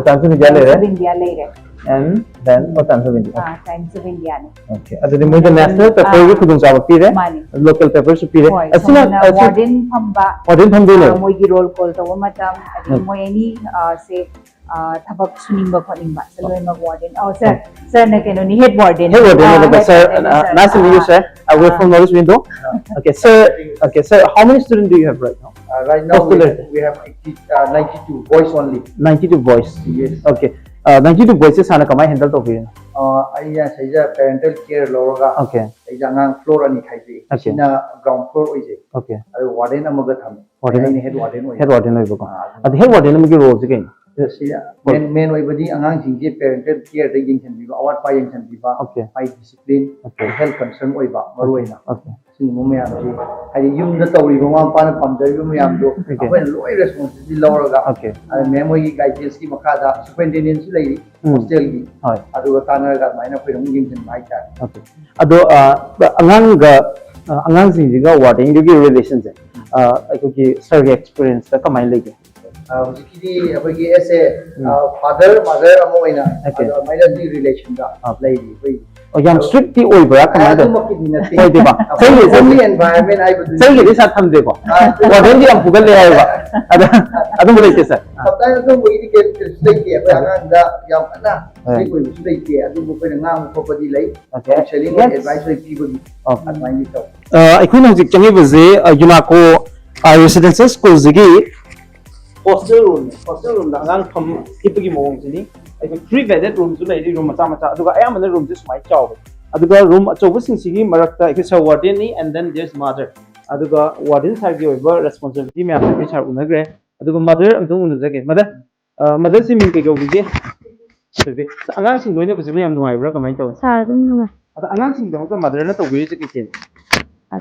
A: Times of India
I: le
A: and then Times of India
I: Times of India
A: okay adu moi the national paper gi khudung sa pi re local papers pi re
I: asina warden phamba
A: le
I: moi gi roll call to matam adu moi ani say thabak sunimba khonimba saloi ma warden sir na keno ni head warden
A: sir nice to meet you sir I work from Norris window okay sir how many students do you have right now
K: right now we have 92 boys only
A: 92 boys
K: yes
A: okay 92 boys sana kamai handle to bi
K: aina saija parental care loraga
A: okay
K: saija ngang floor ani khaije sina ground floor oije
A: okay
K: adu warden amaga tham
A: warden
K: head warden
A: oibo ko adu head warden amagi role je gain
K: main oibadi angang jingje parental care de yingchan biba awat pa yingchan biba high discipline health concern oiba maruina sing mo me amji ai yum da tawri ba ma pa na pam da yum yam do apai loi responsibility loraga mem oi guidance ki makada superintendent si lei hostel gi adu ga tanar ga maina poi rum yingchan bai ta
A: ado angang sing ga warden gi relation je ai ki survey experience ka kamai lege
K: hujikidi abagi ese father mother amoina maida di relation da lady we
A: yam strict ti oi bra kamai da oi de ba
K: family environment I would
A: sai ge sa tham de ko warden di am pugal le ai ba adu mo le ke sa
K: sabta adu mo idi ke state ke ba angan da yam ana sai ko state ke adu mo pe ngang ko padi lai actually advisory people advice to
A: aikuna hojik changi baje Unacco residential school zigi hostel room da ngang tham tipagi mong jini ai three bedded room su lai room macha aduga ayamana room just mai chaw aduga room achobu sing sigi marakta ai sa warden ni and then there's mother aduga warden side gi over responsibility me am sar unagre aduga mother amtung unajage mother si min ke go bije sebe angang sing loina basically am nuai bra kamai taw
C: sar dum nunga
A: ada angang sing da mother na taw bije ke chen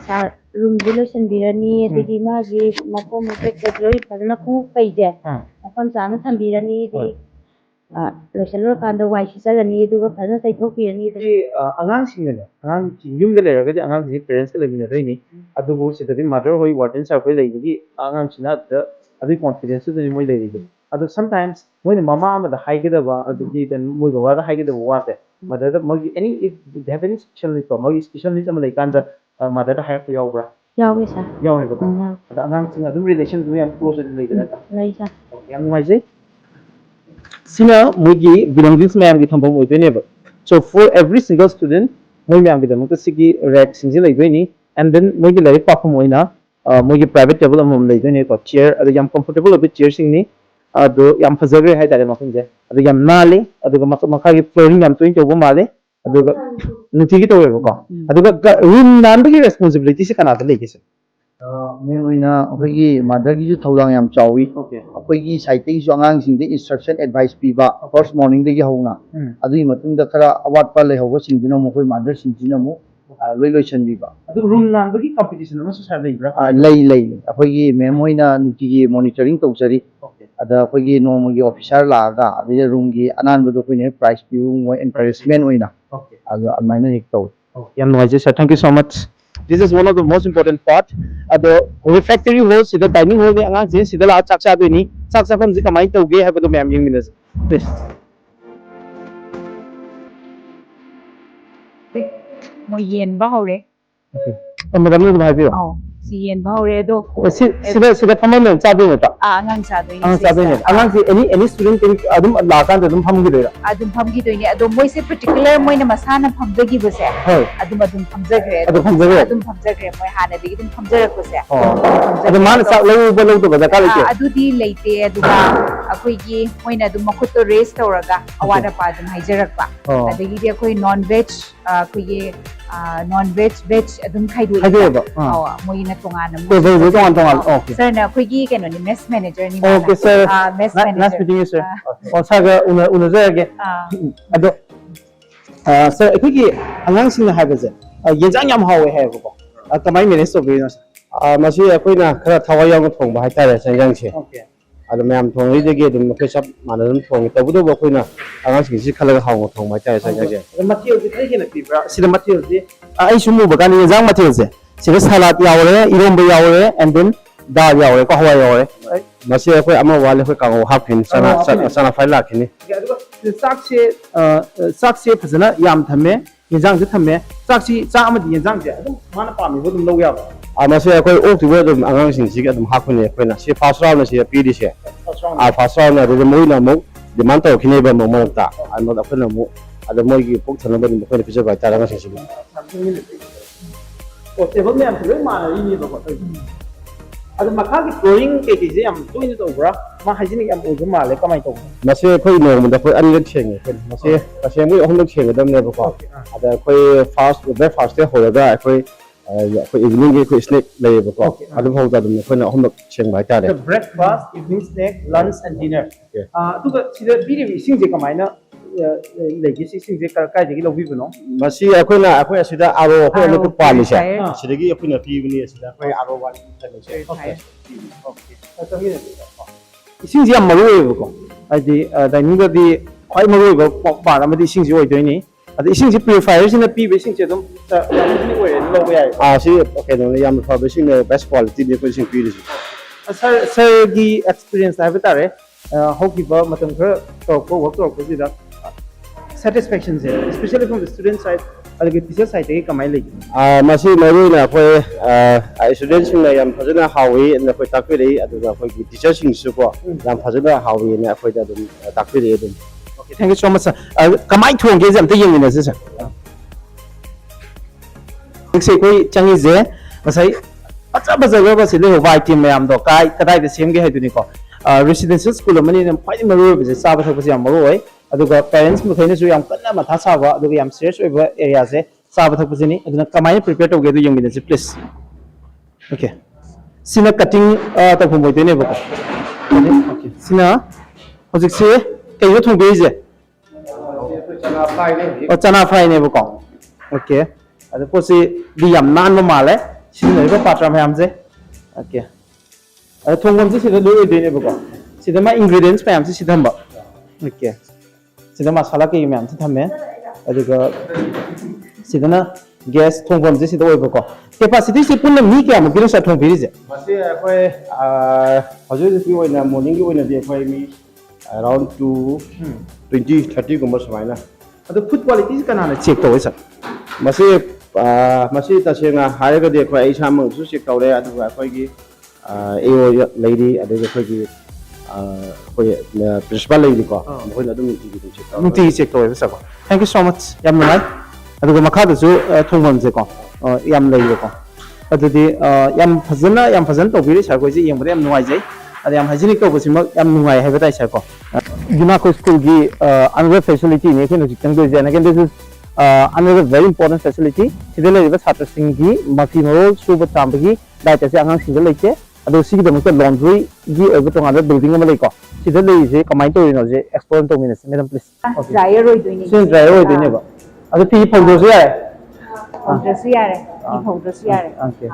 C: sar room dilution birani digi magi mako mapek loi padna ku paide apam sana thambirani di lotion lo kanda wai sisarani duga padna sai thokirani
A: di angang sing ne angang yum de le ga di angang si parents ke lebina dai ni adugo sidadi mother hoi warden sar hoi lei gi angang sina da adi confidence de moi lei gi adu sometimes moi mama ma da hai da ba adu gi den moi ga wa da hai da wa te mother da magi any if they have any special need for magi special needs am lai kan da mother da hai yaw bra
C: yawe sa
A: yaw ba da angang sing adu relation du yam close de lei da
C: lai sa
A: yam mai je sina mogi belongings mayam gi thambam oi ne ba so for every single student moi mayam gi damak sigi rack sing lai doi ni and then mogi lai perform oina mogi private table amom lai doi ne ko chair adu yam comfortable a bit chair sing ni adu yam phajagre hai dare mafin je adu yam nale adu makha gi flooring yam toin tobo male adu ga nuti gi towe ko adu ga room nan gi responsibility se kana da legi se
K: main oina akhoi mother gi ju thoudang yam chawi akhoi gi site gi ju angang sing de instruction advice piba first morning de gi hauna adu matung da kara awat pa le hawo sing dina mo khoi mother sing dina mo loi chen biba
A: adu room nan gi competition ma sa lei bra
K: lei akhoi gi mem oina nuti gi monitoring to jari ada akhoi normal officer laga adi room gi anan bu akhoi ne price piu moi encouragement oina
A: Okay.
K: adu amaina hik to
A: Yam noise sir, thank you so much. This is one of the most important part. The refectory hall, the dining hall, angang je sida la chak cha do ni. Chak cha pham ji kamai tau ge haiba do ma'am ying minus. Please.
I: Mo yen ba hore.
A: Okay. Madam no bhai bio.
I: Oh, si yen ba hore do.
A: Sida pham no cha do ta.
I: Angang sa do.
A: Cha do ni. Angang ji any student can adum la kan adum pham gi do ra.
I: Adum pham gi do ni. Adum moi se particular moi na masana pham da gi ba se. Adum pham ja gre. Adum pham ja gre moi hana de adum pham ja ra ko se.
A: Adum man sa lo ba lo to ba ka le ke.
I: Adu di leite adu ga akoi gi moi na adum makut to raise tawraga awada pa adum haijarak ba. Adagi di akoi non veg akoi gi non veg veg adum khai do. Moi na tonga na mo.
A: Okay.
I: Sir na akoi gi keno ni mess manager ni.
A: Okay sir.
I: Mess manager.
A: Nice meeting you sir. Saga una zage. Ado sir akoi gi angang sing na haiba je. Yenjang yam hawe hai ko. Kamai manage to be na sir.
L: Masi akhoi na khara thawai yang thong ba haitare sanjang che
A: Okay.
L: adu mayam thong ri de ge dum khoi sab manadum thong tabu do akhoi na angang sing si khalaga hawo thong ba haitare sanjang che
A: Material ji kai hena pibra sida material ji ai sumu ba kan yenjang material je sida salad yawre iromba yawre and then dal yawre ko hawai yawre
L: masi akhoi ama wale khoi kango hapin sana fai la khini
A: sak se phajana yam thame yenjang ji thame sak si cha amadi yenjang je adum mana pami bo dum lo ya
L: masi akhoi ok tu dum angang sing si ga dum hapin akhoi na si first round na si pi di se first round na de moi na mo de man to khini ba mo mo ta ano da khoi na mo adu moi gi pok thana ba dum khoi na pija ba ta angang sing si
A: o table me am thre ma ri ni ba ko adu makha gi drawing ke ke je am to ni to bra ma hygienic am o je ma le kamai to
L: masi akhoi no mo da khoi an le cheng masi masi moi hom le cheng dam ne ba ko ada akhoi fast breakfast de ho da akhoi akhoi evening ge akhoi snack le ba ko adu ho da dum akhoi na hom le cheng ba ta de
A: breakfast evening snack lunch and dinner tu ga sida bi ri sing je kamai na le gi sing je ka je gi lo bi no
L: masi akhoi na akhoi asida aro akhoi le ko pa ni se sida gi akhoi na pi ni asida akhoi aro wa ni ta ni se
A: okay ta mi sing je am maru ko ai di dining ga di khoi maru ba pa ra ma di sing je oi doi ni adi sing je purifier sina pi be sing je dum ta ni oi lo ba ya
L: si okay no yam fa be sing best quality ni ko sing pi di
A: sir gi experience ha bata re how ki ba matam khar to ko work to ko ji da satisfaction is especially from the student side or the teacher side ke kamai legi
L: masi maru na khoi students na yam phajana hawi na khoi takwe ri adu ga khoi teacher sing su ko yam phajana hawi na khoi da dum takwe ri dum
A: okay thank you so much sir kamai thong ge jam te yeng ni sir se koi changi je masai acha baza ga ba se le white team mayam do kai kadai de sem ge hai du ni ko residential school mani na phai maru be sa ba thok ba maru oi aduga parents mu thaina su yam kanna matha sa ba aduga yam serious oi ba area se sa ba thak bajini aduna kamai prepare to ge du yong ni please okay sina cutting ta phum boi de ne ba okay sina hojik se kai yo thong be je chana fry ne ba ko okay adu po se di yam nan ma ma le sina ba patra ma yam je okay adu thong bom se sida lo de ne ba ko sida ma ingredients pa yam se sida ba okay sida masala ke yam se thame aduga sidana gas thong bom je sida oi ba ko capacity se punna mi ke am kilo sa thong biri je
L: masi akhoi hoju ji oi na morning gi oi na de akhoi mi around 20-30 gumba samai na
A: adu food quality kana na check to sir
L: masi ta se na hare ga de akhoi ai sa mang su check to re adu akhoi gi eo lady adu akhoi gi akhoi principal lady ko moi na dum
A: ti check to sir ko thank you so much yam nai adu makha da su thong bom je ko yam lei ko adu di yam phazan to biri sa ko ji yam yam nuai jai adu yam hygienic to ko sim yam nuai hai ba sa ko Unacco school gi another facility ne ke no jitang do je na again this is another very important facility sidele ba chhatra sing gi mafi maro su ba tam gi dai ta se angang sing le che adu sig da mo laundry gi over to another building ma le ko sidele je kamai to no je explore to minutes madam please
I: dryer oi do ni
A: dryer oi do ne ba adu pi powder se yare
I: powder se yare pi powder se yare
A: okay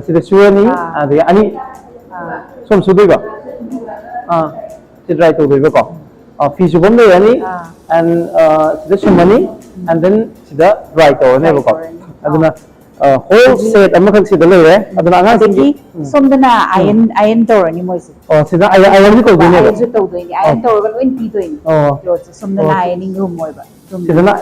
A: sida suani adu ani som su de ba to try to do ko fish bom le yani and the shumani and then the dry to ne ko aduna whole set amakak sida le aduna anga
B: Adagi somdana iron door ni mo
A: sida iron ko do ne
B: iron to do ni iron door ko in pi do ni clothes somdana ironing room mo ba
A: sida na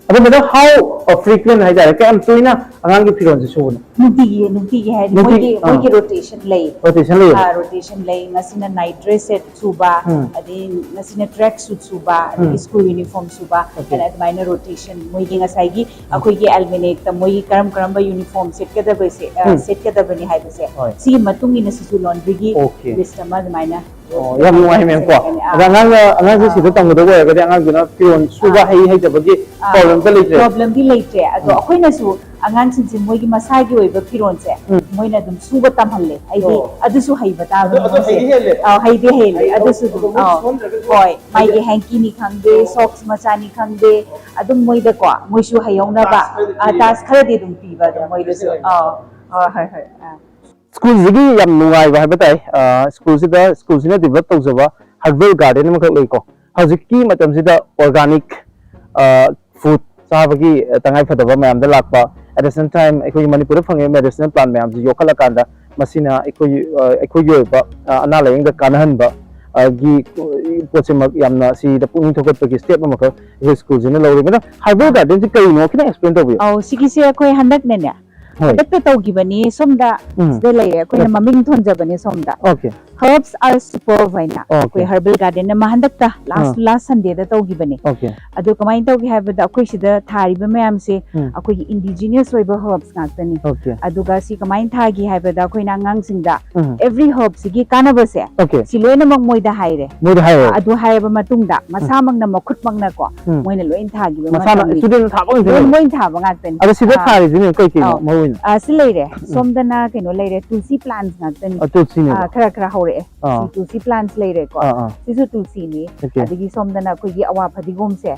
A: Aduh, madam, how frequent hai jare? Kaya am tuh ina angang ki firon se show na.
B: Nunti hai. Mogi rotation lay.
A: Rotation lay.
B: Rotation lay. Ngasina night dress set suba. Adi ngasina track suit suba. Adi school uniform suba. And at minor rotation. Mogi ngasai gi. Ako gi alminate. Mogi karam ba uniform set kada ba se. Set kada ba ni hai ba se. Si matung ina sisu laundry gi. List ama minor.
A: Oh, yang mau yang ko. Angang si situ tang dogo ya. Kaya angang guna firon suba hai jabagi problem ta late.
B: Problem di late. Ado ako na su angang sin mo gi masagi oi ba firon se. Mo na dum suba tamhalle. Ai di adu su hai bata ba. Hai di hele. Adu su dum. Hoy, mai gi hanky ni khangde, socks macha ni khangde. Adu moi da ko. Moi su hayong na ba. Tas khara di dum pi ba dum moi da su. Hai.
A: School zigi yam nungai ba batai school sina develop tau jaba herbal garden ma khak lei ko hajiki matam sida organic food sabagi tangai phadaba mayam da lakpa at the same time ekoi manipur phange medicinal plant mayam ji yokhala kanda masina ekoi yoi ba ana layeng da kanhan ba gi pochema yamna si da pung thokat ki step ma ka school sina lo re herbal garden ji kai no kina explain tabi
B: sigi se ekoi handak ne ne Dr. Togibani, Somda, the layer, Queen Maming Tonjabani, Somda.
A: Okay.
B: Herbs are super fine. Okay. Herbal garden, Mahandakta, last Sunday, the Togibani.
A: Okay.
B: Adukamai Togi have the Akushi, the Taribam say, Aku indigenous river herbs, Natani.
A: Okay.
B: Adugasi Kamai Tagi have the Quinangang Sinda. Every herb, Sigi Canavase.
A: Okay.
B: Silena Moida Haire.
A: Moida Haire.
B: Adu Haire Matunda, Masamang the Makut Magnako, when a loin tagi.
A: Masama, student Tabang,
B: Moin Tabang.
A: I see the car is in a
B: Silere, somdana kino later tulsi plants natin.
A: Tulsi ni.
B: Kara hore. Si tulsi plants later ko. Sisu tulsi ni. Adigi somdana ko gi awa padigom se.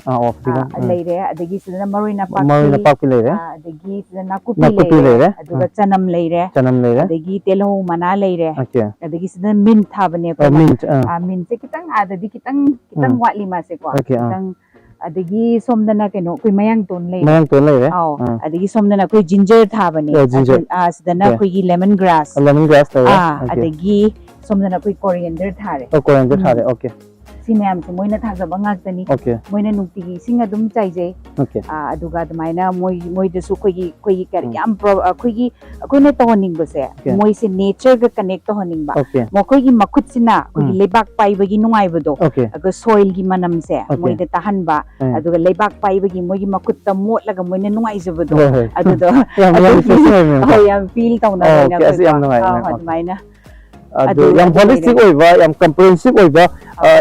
B: Later, adigi sida marina pak.
A: Marina pak later.
B: Adigi sida nakupi later. Aduga chanam later.
A: Chanam later.
B: Adigi telo mana later.
A: Okay.
B: Adigi sida mint habane ko.
A: Mint.
B: Mint se kitang adigi kitang wat lima se ko.
A: Okay.
B: Kitang adigi somdana kino kui mayang ton later.
A: Mayang ton later.
B: Adigi somdana kui ginger thabani.
A: Ginger.
B: Sidana kui lemongrass.
A: Lemongrass tayo.
B: Adigi somdana kui coriander thare.
A: Coriander thare. Okay.
B: Si mayam si moina thagaba ngagtani.
A: Okay.
B: Moina nungtigi singa dum chaije.
A: Okay.
B: Aduga dumaina moi desu kui kar yam kui ne tohoning base. Moi se nature ga connect tohoning ba.
A: Okay.
B: Mo kui makut sina kui lebak pai bagi nungai bado.
A: Okay.
B: Aga soil gi manam se. Moi de tahan ba. Aduga lebak pai bagi moi gi makut ta mot laga moi ne nungai je bado. Adudo. Yam feel taw na na.
A: Okay. Yam nungai.
B: Dumaina.
A: Yang holistic oiba, yang comprehensive oiba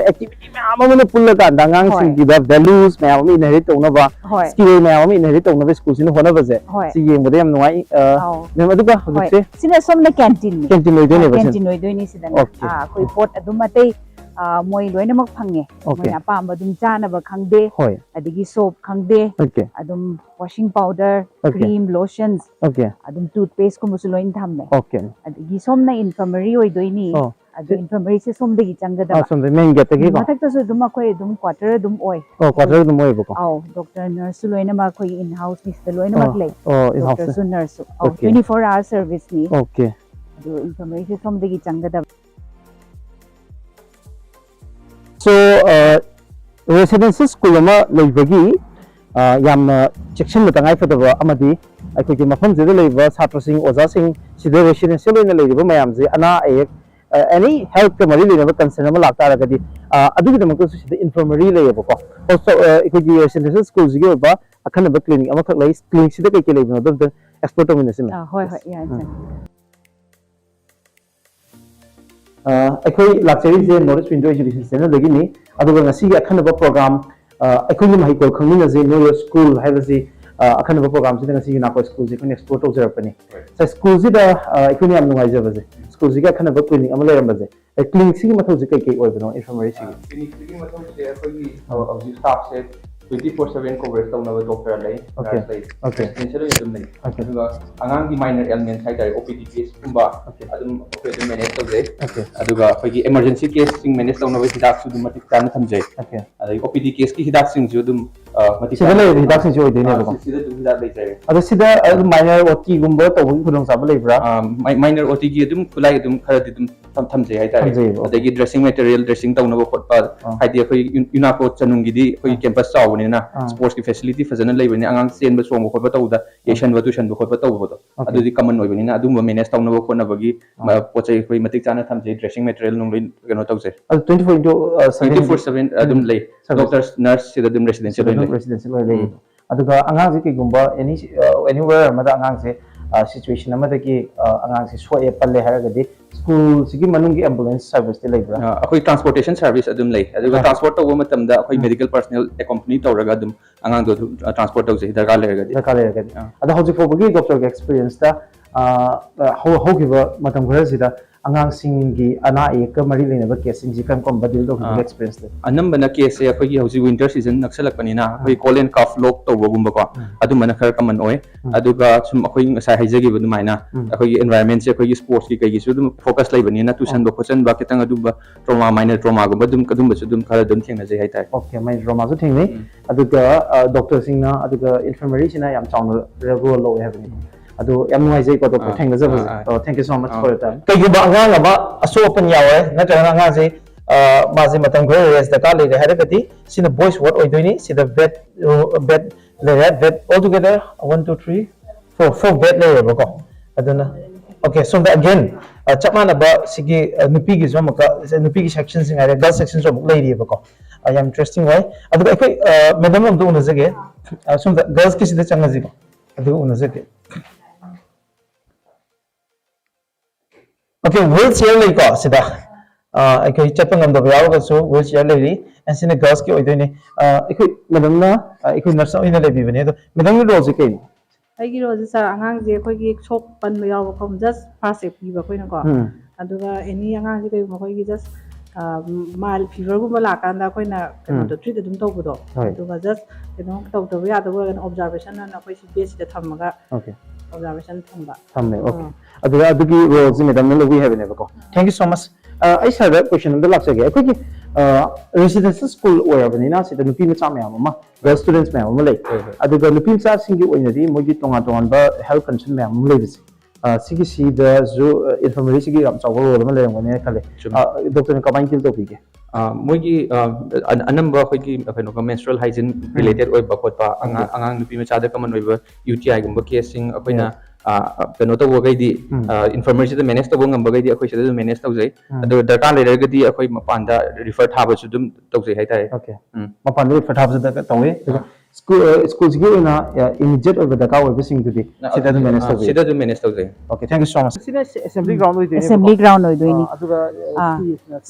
A: activity mayam amana pulla ka dangang sing gi values mayam inherit tawna ba skill mayam inherit tawna ba school sin hona ba je si yeng bode yam nuai mem adu ba hojse
B: sina somna canteen
A: loi doi ne ba
B: canteen loi doi ni sidana koi pot adu matei moi loina mak phange moi apa madum chana ba khangde adigi soap khangde adum washing powder cream lotions adum toothpaste ko musuloin thamne adigi somna infirmary oi doi ni adu infirmary se somde gi changa da
A: somde main gate gi ko
B: matak to so dum koi dum quarter dum oi
A: quarter dum oi ko
B: doctor nurse loina ma koi in house ni se loina mak lei
A: in house
B: doctor nurse 24-hour service ni
A: okay
B: adu infirmary se somde gi changa da
A: So, residency school ama leibagi yamna section ma tangai fadaba amadi aikogi mafam jeda leiba chhatra sing oja sing sida residential oina leiba mayam je ana any health ka mari lena concern ama lakta ragadi adugi damak so sida infirmary leiba ko also aikogi residential school jige ba akhana ba clinic ama khak lei clinic sida kai kai leiba no dam expert omina sim
B: hoi ya
A: अखोई लाक्चरी जे knowledge window education channel दगिनी अदुगा ngasi अखनबा program अखोई माहिकोल खंगमिनाजे नो स्कूल हाइबजी अखनबा प्रोग्राम से ngasi नाको स्कूल जे कोन एक्सप्लोर तो जरपनी स स्कूल जे दा अखोई याम नुगाइ जबजे स्कूल जे अखनबा क्लिनिक अमा लेरमबजे क्लिनिक सिगी मथौ जे कई कई ओइबनो इन्फॉर्मेशन सिगी क्लिनिक सिगी मथौ जे अखोई अबजी स्टाफ से
M: 24/7 coverage ꯇꯧꯅꯕ doctor ꯂꯩ, nurse ꯂꯩ, residential ꯑꯗꯨꯝ ꯂꯩ. ꯑꯗꯨꯒ ꯑꯉꯥꯡꯒꯤ minor ailments ꯍꯥꯏꯇꯥꯔꯦ OPD case ꯒꯨꯝꯕ ꯑꯗꯨꯝ ꯑꯩꯈꯣꯏ ꯑꯗꯨꯝ manage ꯇꯧꯖꯩ. ꯑꯗꯨꯒ ꯑꯩꯈꯣꯏꯒꯤ emergency case ꯁꯤꯡ manage ꯇꯧꯅꯕ ꯍꯤꯗꯥꯛꯁꯨ ꯑꯗꯨꯝ ꯃꯇꯤꯛ ꯆꯥꯅ ꯊꯝꯖꯩ. ꯑꯗꯒꯤ OPD case ꯀꯤ ꯍꯤꯗꯥꯛꯁꯤꯡꯁꯨ ꯑꯗꯨꯝ ꯃꯇꯤꯛ ꯆꯥꯅ ꯂꯩꯕ ꯍꯤꯗꯥꯛꯁꯤꯡꯁꯨ ꯑꯣꯏꯗꯣꯏꯅꯦꯕꯀꯣ. ꯁꯤꯗ ꯑꯗꯨꯝ ꯍꯤꯗꯥꯛ ꯂꯩꯖꯔꯦ.
A: ꯑꯗꯣ ꯁꯤꯗ minor OT ꯒꯨꯝꯕ ꯇꯧꯕꯒꯤ ꯈꯨꯗꯣꯡꯆꯥꯕ ꯂꯩꯕ꯭ꯔꯥ?
M: Minor OT ꯒꯤ ꯑꯗꯨꯝ ꯈꯨꯠꯂꯥꯏ ꯑꯗꯨꯝ ꯈꯔꯗꯤ ꯑꯗꯨꯝ ꯊꯝꯖꯩ ꯍꯥꯏꯇꯥꯔꯦ. ꯑꯗꯒꯤ dressing material dressing ꯇꯧꯅꯕ ꯈꯣꯠꯄ ꯍꯥꯏꯗꯤ ꯑꯩꯈꯣꯏ Unacco Chanungꯒꯤꯗꯤ ꯑꯩꯈꯣꯏ campus ꯆꯥꯎꯕꯅꯤꯅ sports కి facility ꯐꯖꯅ ꯂꯩꯕꯅꯤ ꯑꯉꯥꯡ ꯆꯦꯟꯕ ꯆꯣꯡꯕ ꯈꯣꯠꯄ ꯇꯧꯕꯗ ꯌꯦꯁꯟꯕ ꯇꯨꯁꯟꯕ ꯈꯣꯠꯄ ꯇꯧꯕꯗꯣ ꯑꯗꯨꯗꯤ common ꯑꯣꯏꯕꯅꯤ나 ꯑꯗꯨꯝꯕ manage ꯇꯧꯅꯕ ꯈꯣꯠꯅꯕꯒꯤ ꯄꯣꯠꯆꯩ ꯑꯩꯈꯣꯏ ꯃꯇꯤꯛ ꯆꯥꯅ ꯊꯝꯖꯩ dressing material ꯅꯨꯡꯂꯣꯏ ꯀꯩꯅꯣ ꯇꯧꯖꯩ 24/7 ꯑꯗꯨꯝ ꯂꯩ doctors nurse ꯁꯤꯗ ꯑꯗꯨꯝ residential ꯑꯣꯏꯅ
A: ꯂꯩ ꯑꯗꯨꯒ ꯑꯉꯥꯡꯁꯦ ꯀꯩꯒꯨꯝꯕ anywhere ꯑꯃꯗ ꯑꯉꯥꯡꯁꯦ situation ꯑꯃꯗꯒꯤ ꯑꯉꯥꯡꯁꯦ ꯁꯣꯛꯑꯦ ꯄꯜꯂꯦ ꯍꯥꯏꯔꯒꯗꯤ ꯁ꯭ꯀꯨꯜꯁꯤꯒꯤ ꯃꯅꯨꯡꯒꯤ ambulance service ꯇꯤ ꯂꯩꯕ꯭ꯔꯥ?
M: ꯑꯩꯈꯣꯏ transportation service ꯑꯗꯨꯝ ꯂꯩ ꯑꯗꯨꯒ transport ꯇꯧꯕ ꯃꯇꯝꯗ ꯑꯩꯈꯣꯏ medical personnel accompany ꯇꯧꯔꯒ ꯑꯗꯨꯝ ꯑꯉꯥꯡꯗꯣ transport ꯇꯧꯖꯩ ꯗꯔꯀꯥꯔ ꯂꯩꯔꯒꯗꯤ
A: ꯑꯗꯣ ꯍꯧꯖꯤꯛ ꯐꯥꯎꯕꯒꯤ ꯗꯣꯛꯇꯔꯒꯤ ꯑꯦꯛꯁꯄꯤꯔꯤꯌꯦꯟꯁꯇ ꯍꯧꯈꯤꯕ ꯃꯇꯝ ꯈꯔꯁꯤꯗ ꯑꯉꯥꯡꯁꯤꯡꯒꯤ ꯑꯅꯥ ꯑꯌꯦꯛꯀ ꯃꯔꯤ ꯂꯩꯅꯕ ꯀꯦꯁꯁꯤꯡꯁꯤ ꯀꯔꯝ ꯗꯤꯜ ꯇꯧꯈꯤꯕꯒꯤ ꯑꯦꯛꯁꯄꯤꯔꯤꯌꯦꯟꯁ ꯂꯩ?
M: ꯑꯅꯝꯕꯅ ꯀꯦꯁꯁꯦ ꯑꯩꯈꯣꯏꯒꯤ ꯍꯧꯖꯤꯛ ꯋꯤꯟꯇꯔ ꯁꯤꯖꯟ ꯅꯛꯁꯜꯂꯛꯄꯅꯤꯅ ꯑꯩꯈꯣꯏ cold and cough lock ꯇꯧꯕꯒꯨꯝꯕꯀꯣ ꯑꯗꯨꯝꯕꯅ ꯈꯔ common ꯑꯣꯏ ꯑꯗꯨꯒ ꯁꯨꯝ ꯑꯩꯈꯣꯏ ꯉꯁꯥꯏ ꯍꯥꯏꯖꯈꯤꯕ ꯑꯗꯨꯃꯥꯏꯅ ꯑꯩꯈꯣꯏꯒꯤ environment ꯁꯦ ꯑꯩꯈꯣꯏꯒꯤ ꯁ꯭ꯄꯣꯔꯠꯁꯀꯤ ꯀꯩꯒꯤꯁꯨ ꯑꯗꯨꯝ ꯐꯣꯀꯁ ꯂꯩꯕꯅꯤꯅ ꯇꯨꯁꯟꯕ ꯈꯣꯠꯆꯟꯕ ꯈꯤꯇꯪ ꯑꯗꯨꯝꯕ trauma minor traumaꯒꯨꯝꯕ ꯑꯗꯨꯝꯕꯁꯨ ꯑꯗꯨꯝ ꯈꯔ ꯑꯗꯨꯝ ꯊꯦꯡꯅꯖꯩ ꯍꯥꯏꯇꯥꯔꯦ.
A: Okay, minor traumaꯁꯨ ꯊꯦꯡꯅꯩ ꯑꯗꯨꯒ ꯗꯣꯛꯇꯔꯁꯤꯡꯅ ꯑꯗꯨꯒ infirmaryꯁꯤꯅ ꯌꯥꯝ ꯆꯥꯎꯅ ꯔꯣꯜ ꯂꯧꯋꯦ ꯍꯥꯏꯕꯅꯤ. ꯑꯗꯣ ꯌꯥꯝ ꯅꯨꯡꯉꯥꯏꯖꯩꯀꯣ doctor ꯊꯦꯡꯅꯖꯕꯁꯦ. Thank you so much for your time. ꯀꯩꯒꯨꯝꯕ ꯑꯉꯥꯡ ꯑꯃ ꯑꯁꯣꯛꯄꯟ ꯌꯥꯎꯔꯦ ꯅꯠꯇ꯭ꯔꯒ ꯑꯉꯥꯡꯁꯦ ꯃꯥꯁꯦ ꯃꯇꯝ ꯈꯔ ꯔꯦꯁ ꯗꯔꯀꯥꯔ ꯂꯩꯔꯦ ꯍꯥꯏꯔꯒꯗꯤ ꯁꯤꯅ ꯚꯣꯏꯁ ꯋꯥꯔꯗ ꯑꯣꯏꯗꯣꯏꯅꯤ ꯁꯤꯗ ꯕꯦꯗ ꯂꯩꯔꯦ ꯕꯦꯗ all together 1 2 3 4 ꯕꯦꯗ ꯂꯩꯔꯦꯕꯀோ ꯑꯗꯨꯅ okay ꯁꯣꯝꯗ again ꯆꯞ ꯃꯥꯟꯅꯕ ꯁꯤꯒꯤ ꯅꯨꯄꯤꯒꯤꯁꯨ ꯑꯃꯨꯛꯀ ꯅꯨꯄꯤꯒꯤ ꯁꯦꯛꯁꯟꯁꯤꯡ ꯍꯥꯏꯔꯦ ꯒꯔꯜ ꯁꯦꯛꯁꯟꯁꯨ ꯑꯃꯨꯛ ꯂꯩꯔꯤꯕꯀꯣ ꯌꯥꯝ ꯏꯟꯇꯔꯦꯁꯇꯤꯡ ꯑꯣꯏ ꯑꯗꯨꯒ ꯑꯩꯈꯣꯏ ꯃꯦꯗꯝ ꯑꯝꯇ ꯎꯅꯖꯒꯦ ꯁꯣꯝꯗ ꯒꯔꯜꯁꯀꯤꯁꯤꯗ ꯆꯪꯉꯁꯤꯀꯣ ꯑꯗꯨꯒ ꯎꯅꯖꯒꯦ. Okay, wheelchair ꯂꯩꯀꯣ ꯁꯤꯗ ꯑꯩꯈꯣꯏ ꯆꯠꯄ ꯉꯝꯗꯕ ꯌꯥꯎꯔꯒꯁꯨ wheelchair ꯂꯩꯔꯤ ꯁꯤꯅ girlsꯀꯤ ꯑꯣꯏꯗꯣꯏꯅꯤ ꯑꯩꯈꯣꯏ ꯃꯦꯗꯝꯅ ꯑꯩꯈꯣꯏ ꯅꯔꯁ ꯑꯣꯏꯅ ꯂꯩꯕꯤꯕꯅꯦ ꯑꯗꯣ ꯃꯦꯗꯝꯒꯤ ꯔꯣꯜꯁꯦ ꯀꯩꯅꯣ?
E: ꯑꯩꯒꯤ ꯔꯣꯜꯁꯦ ꯁꯥꯔ ꯑꯉꯥꯡꯁꯦ ꯑꯩꯈꯣꯏꯒꯤ ꯁꯣꯛ ꯄꯟꯕ ꯌꯥꯎꯕ ꯐꯥꯎ ꯖꯁ ꯐꯥꯔꯁ ꯑꯦꯗ ꯄꯤꯕ ꯑꯩꯈꯣꯏꯅꯀꯣ ꯑꯗꯨꯒ ꯑꯦꯅꯤ ꯑꯉꯥꯡꯁꯦ ꯀꯩꯒꯨꯝꯕ ꯑꯩꯈꯣꯏꯒꯤ ꯖꯁ ꯃꯥꯏꯜ ꯐꯤꯚꯔꯒꯨꯝꯕ ꯂꯥꯛꯀꯥꯟꯗ ꯑꯩꯈꯣꯏꯅ ꯀꯩꯅꯣꯗꯣ ꯇ꯭ꯔꯤꯠ ꯑꯗꯨꯝ ꯇꯧꯕꯗꯣ ꯑꯗꯨꯒ ꯖꯁ ꯀꯩꯅꯣ ꯇꯧꯗꯕ ꯌꯥꯗꯕ ꯑꯣꯏꯔꯒꯅ ꯑꯣꯕꯖꯥꯔꯕꯦꯁꯟ ꯑꯅ ꯑꯩꯈꯣꯏ ꯁꯤ ꯕꯦꯗꯁꯤꯗ ꯊꯝꯃꯒ observation thamba
A: okay aduga adugi roles madam na logi habenebako thank you so much I said that question and the last again akogi residential school orabanina sida nupi macha mayam ama girl students mayam ama lay aduga nupi macha singi oinadi mogi tonga tonga ba health concern mayam ama lay bisi sigi sida zo infirmary sigi ram chawo role ma lerangone khale doctor ne kamai kil to bige
M: मोगी अनंबा अखोगी कनो menstrual hygiene related ओइबा खोटपा अंगांग नुपी मचादा कमन ओइबा UTI गुम्बा casing अखोइना कनो तबगैदी information the manage तब ngambagैदी अखोइ सिदा manage तौजै अदो दरकार लेरगदी अखोइ मपानदा refer थाबसु दुम तौजै हाइतारे ओके मपानदा रिफर थाबसु द तौवे schools gi na immediate over the ka over sing to sida du manage tawjai okay thank you so much sida assembly ground
I: oidoi aduga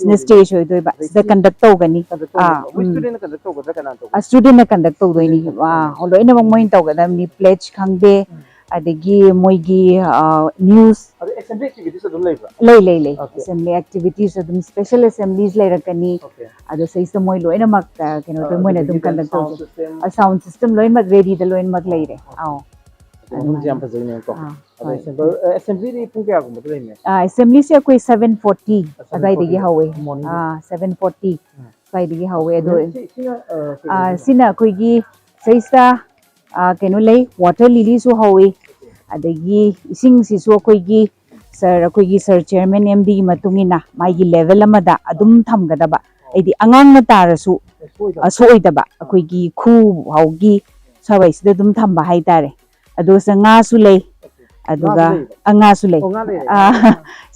I: sina stage oidoi ba sida conduct tawgani
A: student na conduct tawgadra kana to
I: student na conduct tawdoi ni loina mong moin tawgadam ni pledge khangde adagi moigi news
A: assembly activities adum
I: lay assembly activities adum special assemblies lay rakani ado saisa moi loina mak keno to moi na dum conduct a sound system loin mak ready da loin mak lay re
A: jam phajai ne ko assembly ri pung kya gum lay me
I: assembly se koi 7:40 adai digi hawe 7:40 sai digi hawe ado sina koi gi saisa keno lay water lily su hawe adagi ising si su koi gi sir chairman MD matungina mai gi level amada adum thamgadaba aidi angang na tarasu asoidaba akoi gi khu haugi sabai sida dum thamba haitare ado sanga su lay aduga anga su lay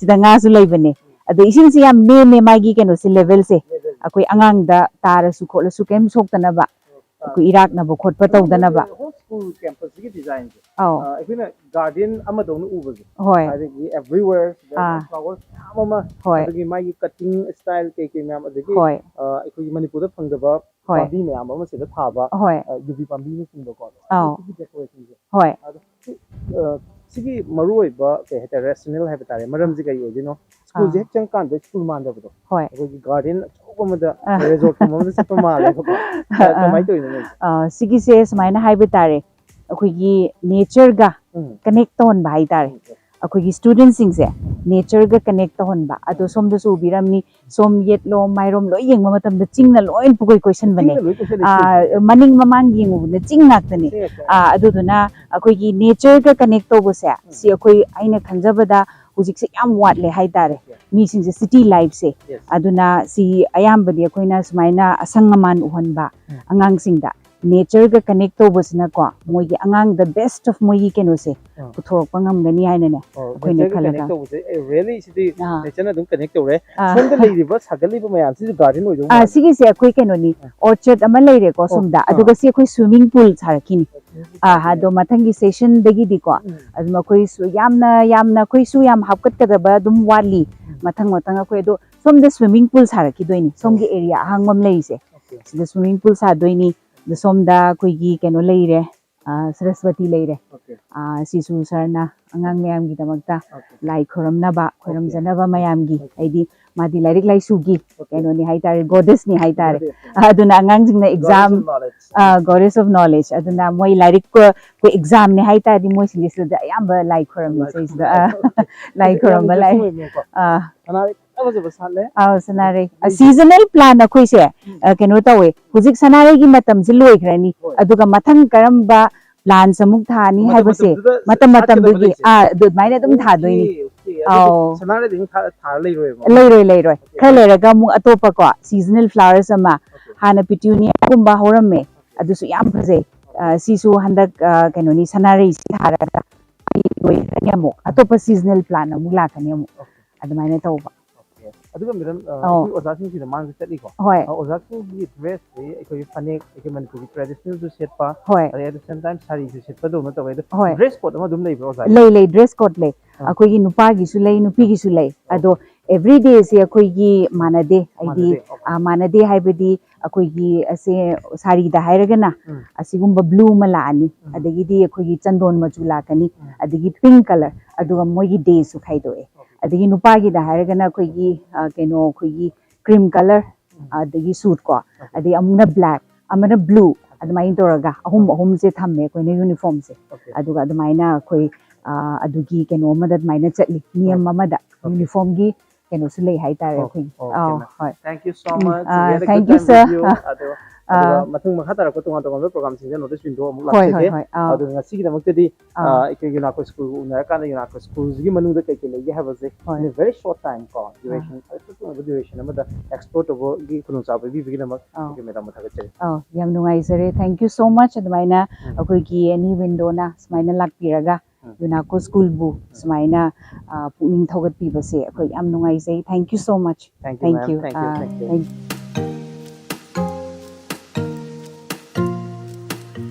I: sida nga su lay bane ado ising si yam me mai gi keno si level se akoi angang da tarasu kholasu kem soktana ba akoi irak na bo khotpa tawdana ba
A: school campus gi design ikuna garden ama dong uba adagi everywhere flowers ama adagi mai cutting style ke ma'am adagi ikoi manipur da phangdaba pambi ma'am ama sida thaba UV pambi ni singdo ko decoration sigi maroi ba ke rational have tare maram ji kai odino school je chang kan de school man da bo garden ꯆꯥꯎꯕ ꯑꯃꯗ ꯔꯦꯖꯣꯔꯠ ꯀꯨꯝꯕ ꯑꯃꯗ ꯆꯠꯄ ꯃꯥꯜꯂꯦꯕꯀꯣ ꯀꯃꯥꯏꯅ ꯇꯧꯔꯤꯅꯣ
I: ꯁꯤꯒꯤꯁꯦ ꯁꯨꯃꯥꯏꯅ ꯍꯥꯏꯕ ꯇꯥꯔꯦ ꯑꯩꯈꯣꯏꯒꯤ ꯅꯦꯆꯔꯒ ꯀꯅꯦꯛ ꯇꯧꯍꯟꯕ ꯍꯥꯏꯇꯥꯔꯦ ꯑꯩꯈꯣꯏꯒꯤ ꯁ꯭ꯇꯨꯗꯦꯟꯠꯁꯤꯡꯁꯦ ꯅꯦꯆꯔꯒ ꯀꯅꯦꯛ ꯇꯧꯍꯟꯕ ꯑꯗꯣ ꯁꯣꯝꯗꯁꯨ ꯎꯕꯤꯔꯝꯅꯤ ꯁꯣꯝ ꯌꯦꯠꯂꯣꯝ ꯃꯥꯏꯔꯣꯝ ꯂꯣꯏ ꯌꯦꯡꯕ ꯃꯇꯝꯗ ꯆꯤꯡꯅ ꯂꯣꯏ ꯄꯨꯀꯣꯏ ꯀꯣꯏꯁꯟꯕꯅꯦ ꯃꯅꯤꯡ ꯃꯃꯥꯡ ꯌꯦꯡꯉꯨꯕꯗ ꯆꯤꯡ ꯉꯥꯛꯇꯅꯦ ꯑꯗꯨꯗꯨꯅ ꯑꯩꯈꯣꯏꯒꯤ ꯅꯦꯆꯔꯒ ꯀꯅꯦꯛ ꯇꯧꯕꯁꯦ ꯁꯤ ꯑꯩꯈꯣꯏ ꯑꯩꯅ ꯈꯟꯖꯕꯗ ꯍꯧꯖꯤꯛꯁꯦ ꯌꯥꯝ ꯋꯥꯠꯂꯦ ꯍꯥꯏꯇꯥꯔꯦ ꯃꯤꯁꯤꯡꯁꯦ ꯁꯤꯇꯤ ꯂꯥꯏꯐꯁꯦ ꯑꯗꯨꯅ ꯁꯤ ꯑꯌꯥꯝꯕꯗꯤ ꯑꯩꯈꯣꯏꯅ ꯁꯨꯃꯥꯏꯅ ꯑꯁꯪ ꯑꯃꯥꯟ ꯎꯍꯟꯕ ꯑꯉꯥꯡꯁꯤꯡꯗ ꯅꯦꯆꯔꯒ ꯀꯅꯦꯛ ꯇꯧꯕꯁꯤꯅꯀꯣ ꯃꯣꯏꯒꯤ ꯑꯉꯥꯡꯗ ꯕꯦꯁꯠ ꯑꯣꯐ ꯃꯣꯏꯒꯤ ꯀꯩꯅꯣꯁꯦ ꯄꯨꯊꯣꯔꯛꯄ ꯉꯝꯒꯅꯤ ꯍꯥꯏꯅꯅꯦ ꯑꯩꯈꯣꯏꯅ ꯈꯜꯂꯒ
A: ꯔꯤꯌꯦꯂꯤ ꯁꯤꯗꯤ ꯅꯦꯆꯔꯅ ꯑꯗꯨꯝ ꯀꯅꯦꯛ ꯇꯧꯔꯦ ꯁꯣꯝꯗ ꯂꯩꯔꯤꯕ ꯁꯥꯒꯠꯂꯤꯕ ꯃꯌꯥꯝꯁꯤꯁꯨ ꯒꯥꯔꯗꯦꯟ ꯑꯣꯏꯗꯧ ꯃꯥꯜꯂꯦ
I: ꯁꯤꯒꯤꯁꯦ ꯑꯩꯈꯣꯏ ꯀꯩꯅꯣꯅꯤ ꯑꯣꯔꯆꯔꯗ ꯑꯃ ꯂꯩꯔꯦꯀꯣ ꯁꯣꯝꯗ ꯑꯗꯨꯒ ꯁꯤ ꯑꯩꯈꯣꯏ ꯁ꯭ꯋꯤꯃꯤꯡ ꯄꯨꯜ ꯁꯥꯔꯛꯈꯤꯅꯤ ꯑꯗꯣ ꯃꯊꯪꯒꯤ ꯁꯦꯁꯟꯗꯒꯤꯗꯤꯀꯣ ꯑꯗꯨꯝ ꯑꯩꯈꯣꯏꯁꯨ ꯌꯥꯝꯅ ꯑꯩꯈꯣꯏꯁꯨ ꯌꯥꯝ ꯍꯥꯞꯀꯠꯀꯗꯕ ꯑꯗꯨꯝ ꯋꯥꯠꯂꯤ ꯃꯊꯪ ꯑꯩꯈꯣꯏ ꯑꯗꯣ ꯁꯣꯝꯗ ꯁ꯭ꯋꯤꯃꯤꯡ ꯄꯨꯜ ꯁꯥꯔꯛꯈꯤꯗꯣꯏꯅꯤ ꯁꯣꯝꯒꯤ ꯑꯦꯔꯤꯌꯥ ꯑꯍꯥꯡꯕ ꯑꯃ ꯂꯩꯔꯤꯁꯦ ꯁꯤꯗ ꯁ꯭ꯋꯤꯃꯤꯡ ꯄꯨꯜ ꯁꯥꯗꯣꯏꯅꯤ ꯑꯗꯣ ꯁꯣꯝꯗ ꯑꯩꯈꯣꯏꯒꯤ ꯀꯩꯅꯣ ꯂꯩꯔꯦ ꯁꯔꯁꯋꯇꯤ ꯂꯩꯔꯦ ꯁꯤꯁꯨ ꯁꯔꯅ ꯑꯉꯥꯡ ꯃꯌꯥꯝꯒꯤꯗꯃꯛꯇ ꯂꯥꯏ ꯈꯣꯏꯔꯝꯖꯅꯕ ꯃꯌꯥꯝꯒꯤ ꯍꯥꯏꯗꯤ ꯃꯥꯗꯤ ꯂꯥꯏꯔꯤꯛ ꯂꯥꯏꯁꯨꯒꯤ ꯀꯩꯅꯣꯅꯤ ꯍꯥꯏꯇꯥꯔꯦ ꯒꯣꯗꯦꯁꯅꯤ ꯍꯥꯏꯇꯥꯔꯦ ꯑꯗꯨꯅ ꯑꯉꯥꯡꯁꯤꯡꯅ ꯑꯦꯛꯖꯥꯝ ꯒꯣꯗꯦꯁ ꯑꯣꯐ ꯅꯣꯂꯦꯖ ꯑꯗꯨꯅ ꯃꯣꯏ ꯂꯥꯏꯔꯤꯛ ꯑꯩꯈꯣꯏ ꯑꯦꯛꯖꯥꯝꯅꯤ ꯍꯥꯏꯇꯥꯔꯗꯤ ꯃꯣꯏꯁꯤꯡꯁꯦ ꯁꯤꯗ ꯑꯌꯥꯝꯕ ꯂꯥꯏ ꯈꯣꯏꯔꯝꯃꯤ ꯁꯤꯗ ꯂꯥꯏ ꯈꯣꯏꯔꯝꯕ ꯂꯥꯛꯑꯦ ꯁꯅꯥꯔꯩ ꯁꯤꯖꯅꯦꯜ ꯄ꯭ꯂꯥꯟ ꯑꯩꯈꯣꯏꯁꯦ ꯀꯩꯅꯣ ꯇꯧꯋꯦ ꯍꯧꯖꯤꯛ ꯁꯅꯥꯔꯩꯒꯤ ꯃꯇꯝꯁꯦ ꯂꯣꯏꯈ꯭ꯔꯅꯤ ꯑꯗꯨꯒ ꯃꯊꯪ ꯀꯔꯝꯕ ꯄ꯭ꯂꯥꯟꯁ ꯑꯃꯨꯛ ꯊꯥꯅꯤ ꯍꯥꯏꯕꯁꯦ ꯃꯇꯝꯗꯨꯒꯤ ꯑꯗꯨꯃꯥꯏꯅ ꯑꯗꯨꯝ ꯊꯥꯗꯣꯏꯅꯤ ꯂꯩꯔꯣꯏ ꯈꯔ ꯂꯩꯔꯒ ꯑꯃꯨꯛ ꯑꯇꯣꯞꯄꯀꯣ ꯁꯤꯖꯅꯦꯜ ꯐ꯭ꯂꯥꯋꯔꯁ ꯑꯃ ꯍꯥꯟꯅ ꯄꯤꯇ꯭ꯌꯨꯅꯤꯌꯥꯒꯨꯝꯕ ꯍꯧꯔꯝꯃꯦ ꯑꯗꯨꯁꯨ ꯌꯥꯝ ꯐꯖꯩ ꯁꯤꯁꯨ ꯍꯟꯗꯛ ꯀꯩꯅꯣꯅꯤ ꯁꯅꯥꯔꯩꯁꯤ ꯊꯥꯔꯒ ꯂꯣꯏꯈ꯭ꯔꯅꯤ ꯑꯃꯨꯛ ꯑꯇꯣꯞꯄ ꯁꯤꯖꯅꯦꯜ ꯄ꯭ꯂꯥꯟ ꯑꯃꯨꯛ ꯂꯥꯛꯀꯅꯤ ꯑꯃꯨꯛ ꯑꯗꯨꯃꯥꯏꯅ ꯇꯧꯕ
A: ꯑꯗꯨꯒ ꯃꯦꯗꯝ ꯑꯩꯈꯣꯏ ꯑꯣꯖꯥꯁꯤꯡꯁꯤꯗ ꯃꯥꯡꯗ ꯆꯠꯂꯤꯀꯣ ꯑꯣꯖꯥꯁꯤꯡꯒꯤ ꯗ꯭ꯔꯦꯁꯁꯤ ꯑꯩꯈꯣꯏꯒꯤ ꯐꯅꯦꯛ ꯑꯩꯈꯣꯏ ꯃꯅꯤꯄꯨꯔꯒꯤ ꯇ꯭ꯔꯦꯗꯤꯁꯅꯦꯜꯁꯨ ꯁꯦꯠꯄ ꯑꯗꯩ ꯑꯦꯠ ꯗ ꯁꯦꯝ ꯇꯥꯏꯝ ꯁꯥꯔꯤꯁꯨ ꯁꯦꯠꯄꯗꯧꯅ ꯇꯧꯋꯦ ꯑꯗꯣ ꯗ꯭ꯔꯦꯁ ꯀꯣꯗ ꯑꯃ ꯑꯗꯨꯝ ꯂꯩꯕ꯭ꯔꯣ ꯑꯣꯖꯥ
I: ꯂꯩ ꯗ꯭ꯔꯦꯁ ꯀꯣꯗ ꯂꯩ ꯑꯩꯈꯣꯏꯒꯤ ꯅꯨꯄꯥꯒꯤꯁꯨ ꯂꯩ ꯅꯨꯄꯤꯒꯤꯁꯨ ꯂꯩ ꯑꯗꯣ ꯑꯦꯚ꯭ꯔꯤ ꯗꯦꯁꯦ ꯑꯩꯈꯣꯏꯒꯤ ꯃꯥꯟꯅꯗꯦ ꯍꯥꯏꯗꯤ ꯃꯥꯟꯅꯗꯦ ꯍꯥꯏꯕꯗꯤ ꯑꯩꯈꯣꯏꯒꯤ ꯑꯁꯦ ꯁꯥꯔꯤꯗ ꯍꯥꯏꯔꯒꯅ ꯑꯁꯤꯒꯨꯝꯕ ꯕ꯭ꯂꯨ ꯑꯃ ꯂꯥꯛꯑꯅꯤ ꯑꯗꯒꯤꯗꯤ ꯑꯩꯈꯣꯏꯒꯤ ꯆꯟꯗꯣꯟ ꯃꯆꯨ ꯂꯥꯛꯀꯅꯤ ꯑꯗꯒꯤ ꯄꯤꯡ ꯀꯂꯔ ꯑꯗꯨꯒ ꯃꯣꯏꯒꯤ ꯗꯦꯁꯨ ꯈꯥꯏꯗꯣꯛꯑꯦ ꯑꯗꯒꯤ ꯅꯨꯄꯥꯒꯤꯗ ꯍꯥꯏꯔꯒꯅ ꯑꯩꯈꯣꯏꯒꯤ ꯀꯩꯅꯣ ꯑꯩꯈꯣꯏꯒꯤ ꯀ꯭ꯔꯤꯝ ꯀꯂꯔ ꯑꯗꯒꯤ ꯁꯨꯠ ꯀꯣ ꯑꯗꯒꯤ ꯑꯃꯅ ꯕ꯭ꯂꯦꯛ ꯑꯃꯅ ꯕ꯭ꯂꯨ ꯑꯗꯨꯃꯥꯏꯅ ꯇꯧꯔꯒ ꯑꯍꯨꯝꯁꯦ ꯊꯝꯃꯦ ꯑꯩꯈꯣꯏꯅ ꯌꯨꯅꯤꯐꯣꯔꯝꯁꯦ ꯑꯗꯨꯒ ꯑꯗꯨꯃꯥꯏꯅ ꯑꯩꯈꯣꯏ ꯑꯗꯨꯒꯤ ꯀꯩꯅꯣ ꯑꯃꯗ ꯑꯗꯨꯃꯥꯏꯅ ꯆꯠꯂꯤ ꯅꯤꯌꯝ ꯑꯃꯗ ꯌꯨꯅꯤꯐꯣꯔꯝꯒꯤ ꯀꯩꯅꯣꯁꯨ ꯂꯩ ꯍꯥꯏꯇꯥꯔꯦ ꯑꯩꯈꯣꯏꯒꯤ
A: ꯍꯣꯏ thank you so much
I: thank you sir
A: ꯑꯗꯨꯒ ꯃꯊꯪ ꯃꯈꯥ ꯇꯥꯔꯛꯄ ꯇꯣꯉꯥꯟ ꯇꯣꯉꯥꯟꯕ ꯄ꯭ꯔꯣꯒ꯭ꯔꯥꯝꯁꯤꯡꯗ ꯅꯣꯇꯤꯁ ꯋꯤꯟꯗꯣ ꯑꯃꯨꯛ ꯂꯥꯛꯆꯒꯦ ꯑꯗꯨꯒ ꯉꯁꯤꯒꯤꯗꯃꯛꯇꯗꯤ ꯑꯩꯈꯣꯏ ꯌꯨꯅꯥꯀꯣ ꯁ꯭ꯀꯨꯜ ꯎꯅꯔꯀꯥꯟꯗ ꯌꯨꯅꯥꯀꯣ ꯁ꯭ꯀꯨꯜꯁꯤꯒꯤ ꯃꯅꯨꯡꯗ ꯀꯩꯀꯩ ꯂꯩꯒꯦ ꯍꯥꯏꯕꯁꯦ ꯏꯟ ꯑꯦ ꯚꯦꯔꯤ ꯁꯣꯔꯠ ꯇꯥꯏꯝ ꯀꯣ ꯗ꯭ꯌꯨꯔꯦꯁꯟ ꯑꯃꯗ ꯑꯦꯛꯁꯄ꯭ꯂꯣꯔ ꯇꯧꯕꯒꯤ ꯈꯨꯗꯣꯡꯆꯥꯕ ꯄꯤꯕꯤꯕꯒꯤꯗꯃꯛ ꯑꯩꯈꯣꯏ ꯃꯦꯗꯥꯝ ꯊꯥꯒꯠꯆꯔꯤ
I: ꯌꯥꯝ ꯅꯨꯡꯉꯥꯏꯖꯔꯦ ꯊꯦꯡꯛ ꯌꯨ ꯁꯣ ꯃꯆ ꯑꯗꯨꯃꯥꯏꯅ ꯑꯩꯈꯣꯏꯒꯤ ꯑꯦꯅꯤ ꯋꯤꯟꯗꯣꯅ ꯁꯨꯃꯥꯏꯅ ꯂꯥꯛꯄꯤꯔꯒ ꯌꯨꯅꯥꯀꯣ ꯁ꯭ꯀꯨꯜꯕꯨ ꯁꯨꯃꯥꯏꯅ ꯄꯨꯛꯅꯤꯡ ꯊꯧꯒꯠꯄꯤꯕꯁꯦ ꯑꯩꯈꯣꯏ ꯌꯥꯝ ꯅꯨꯡꯉꯥꯏꯖꯩ thank you so much thank you